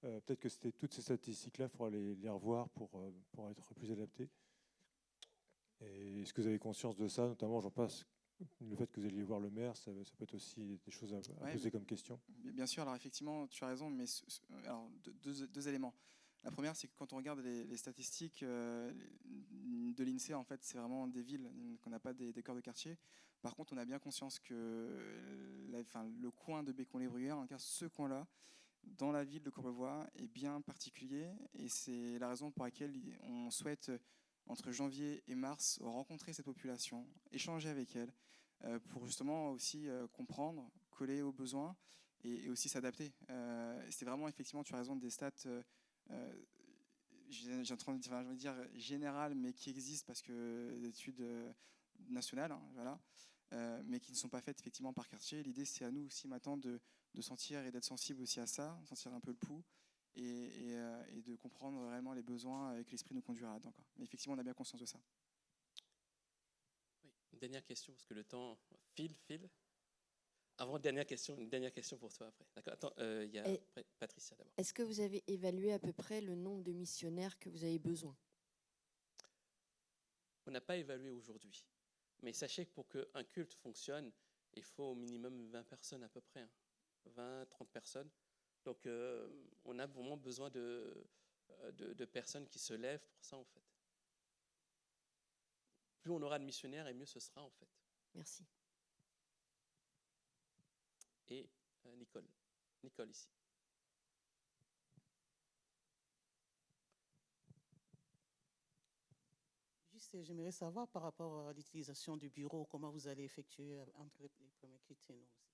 Peut-être que c'était toutes ces statistiques-là, il faudra les revoir pour être plus adaptés. Et est-ce que vous avez conscience de ça? Notamment, j'en passe. Le fait que vous alliez voir le maire, ça peut être aussi des choses à poser comme question. Bien sûr, alors effectivement, tu as raison, mais alors, deux éléments. La première, c'est que quand on regarde les statistiques de l'INSEE, en fait, c'est vraiment des villes, qu'on n'a pas des cœurs de quartier. Par contre, on a bien conscience que le coin de Bécon-les-Bruyères, en tout cas ce coin-là, dans la ville de Courbevoie, est bien particulier. Et c'est la raison pour laquelle on souhaite, entre janvier et mars, rencontrer cette population, échanger avec elle, pour justement aussi comprendre, coller aux besoins et aussi s'adapter. C'est vraiment, effectivement, tu as raison, des stats, j'ai envie de dire générales, mais qui existent parce que des études nationales, hein, voilà, mais qui ne sont pas faites effectivement par quartier. L'idée, c'est à nous aussi maintenant de sentir et d'être sensible aussi à ça, sentir un peu le pouls et de comprendre réellement les besoins et que l'esprit nous conduira là-dedans. Mais effectivement, on a bien conscience de ça. Oui, une dernière question, parce que le temps file. Avant, une dernière question pour toi après. D'accord. Attends, il y a Patricia d'abord. Est-ce que vous avez évalué à peu près le nombre de missionnaires que vous avez besoin? On n'a pas évalué aujourd'hui. Mais sachez que pour qu'un culte fonctionne, il faut au minimum 20 personnes à peu près. 20, 30 personnes. Donc, on a vraiment besoin de personnes qui se lèvent pour ça, en fait. Plus on aura de missionnaires, et mieux ce sera, en fait. Merci. Et Nicole ici. Juste, j'aimerais savoir par rapport à l'utilisation du bureau, comment vous allez effectuer entre les premiers cultes et nous aussi.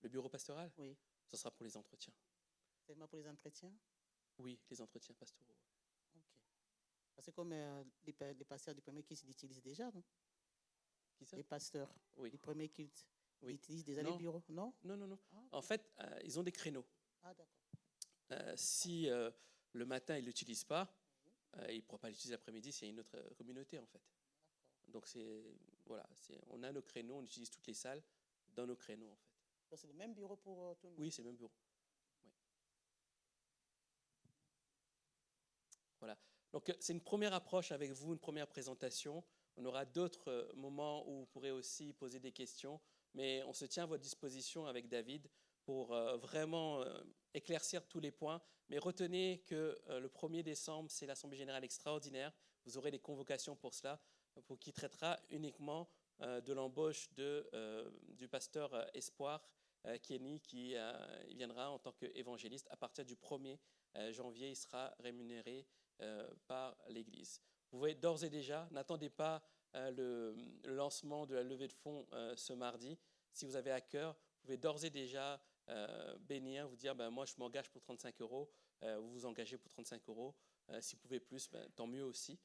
Le bureau pastoral? Oui. Ce sera pour les entretiens. Seulement pour les entretiens? Oui, les entretiens pastoraux. Ok. Parce que comme les pasteurs du premier culte l'utilisent déjà, non? Qui ça? Les pasteurs du premier culte. Oui. Ils utilisent déjà les bureaux, non? Non. En fait, ils ont des créneaux. Ah, d'accord. Si le matin, ils ne l'utilisent pas, ils ne pourront pas l'utiliser l'après-midi s'il y a une autre communauté, en fait. Donc, on a nos créneaux, on utilise toutes les salles dans nos créneaux, en fait. Donc, c'est le même bureau pour tout le monde? Oui, c'est le même bureau. Oui. Voilà. Donc, c'est une première approche avec vous, une première présentation. On aura d'autres moments où vous pourrez aussi poser des questions. Mais on se tient à votre disposition avec David pour vraiment éclaircir tous les points. Mais retenez que le 1er décembre, c'est l'Assemblée générale extraordinaire. Vous aurez des convocations pour cela, qui traitera uniquement de l'embauche du pasteur Espoir Kenny, qui viendra en tant qu'évangéliste. À partir du 1er janvier, il sera rémunéré par l'Église. Vous voyez d'ores et déjà, n'attendez pas le lancement de la levée de fonds ce mardi. Si vous avez à cœur, vous pouvez d'ores et déjà bénir, vous dire moi je m'engage pour 35 €, vous vous engagez pour 35 €. Si vous pouvez plus, tant mieux aussi.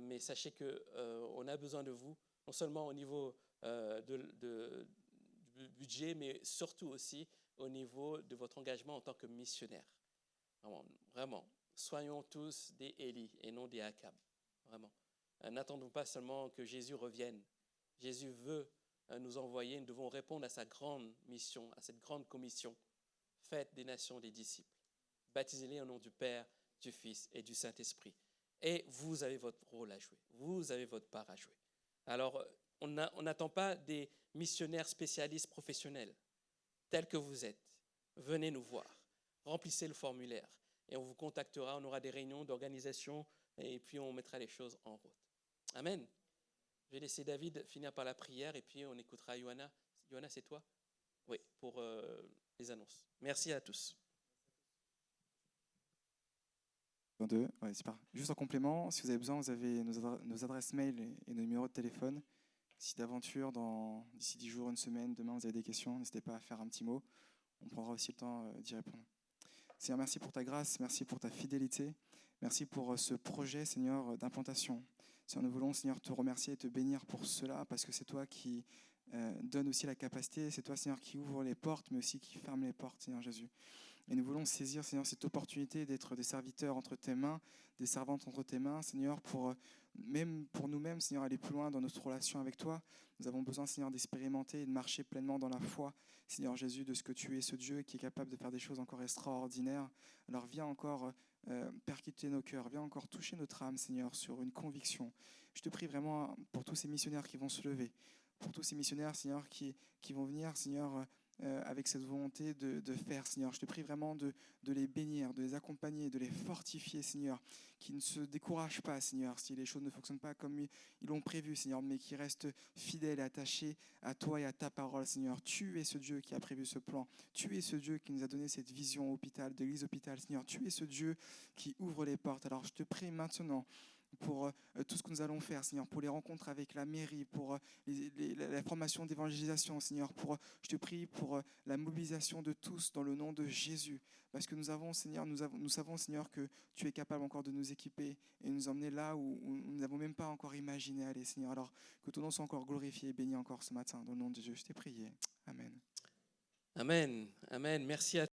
mais sachez qu'on a besoin de vous, non seulement au niveau du budget, mais surtout aussi au niveau de votre engagement en tant que missionnaire. Vraiment, vraiment. Soyons tous des Élie et non des Akab. Vraiment. N'attendons pas seulement que Jésus revienne. Jésus veut nous envoyer. Nous devons répondre à sa grande mission, à cette grande commission. Faites des nations des disciples. Baptisez-les au nom du Père, du Fils et du Saint-Esprit. Et vous avez votre rôle à jouer. Vous avez votre part à jouer. Alors, on n'attend pas des missionnaires spécialistes professionnels tels que vous êtes. Venez nous voir. Remplissez le formulaire. Et on vous contactera. On aura des réunions d'organisation et puis on mettra les choses en route. Amen. Je vais laisser David finir par la prière et puis on écoutera Johanna. Johanna, c'est toi? Oui, pour les annonces. Merci à tous. Ouais, super. Juste en complément, si vous avez besoin, vous avez nos adresses mail et nos numéros de téléphone. Si d'aventure, d'ici 10 jours, une semaine, demain, vous avez des questions, n'hésitez pas à faire un petit mot. On prendra aussi le temps d'y répondre. Seigneur, merci pour ta grâce, merci pour ta fidélité. Merci pour ce projet, Seigneur, d'implantation. Seigneur, nous voulons, Seigneur, te remercier et te bénir pour cela, parce que c'est toi qui donne aussi la capacité. C'est toi, Seigneur, qui ouvre les portes, mais aussi qui ferme les portes, Seigneur Jésus. Et nous voulons saisir, Seigneur, cette opportunité d'être des serviteurs entre tes mains, des servantes entre tes mains, Seigneur, même pour nous-mêmes, Seigneur, aller plus loin dans notre relation avec toi. Nous avons besoin, Seigneur, d'expérimenter et de marcher pleinement dans la foi, Seigneur Jésus, de ce que tu es, ce Dieu qui est capable de faire des choses encore extraordinaires. Alors viens encore percuter nos cœurs, viens encore toucher notre âme, Seigneur, sur une conviction. Je te prie vraiment pour tous ces missionnaires qui vont se lever, pour tous ces missionnaires, Seigneur, qui vont venir, Seigneur, avec cette volonté de faire, Seigneur. Je te prie vraiment de les bénir, de les accompagner, de les fortifier, Seigneur, qui ne se découragent pas, Seigneur, si les choses ne fonctionnent pas comme ils l'ont prévu, Seigneur, mais qui restent fidèles et attachés à toi et à ta parole, Seigneur. Tu es ce Dieu qui a prévu ce plan. Tu es ce Dieu qui nous a donné cette vision hôpital, de l'église hôpital, Seigneur. Tu es ce Dieu qui ouvre les portes. Alors je te prie maintenant pour tout ce que nous allons faire, Seigneur, pour les rencontres avec la mairie, pour la formation d'évangélisation, Seigneur, je te prie pour la mobilisation de tous dans le nom de Jésus, parce que nous savons, Seigneur, que tu es capable encore de nous équiper et nous emmener là où nous n'avons même pas encore imaginé aller, Seigneur. Alors que ton nom soit encore glorifié et béni encore ce matin, dans le nom de Jésus, je t'ai prié. Amen. Amen. Amen. Merci à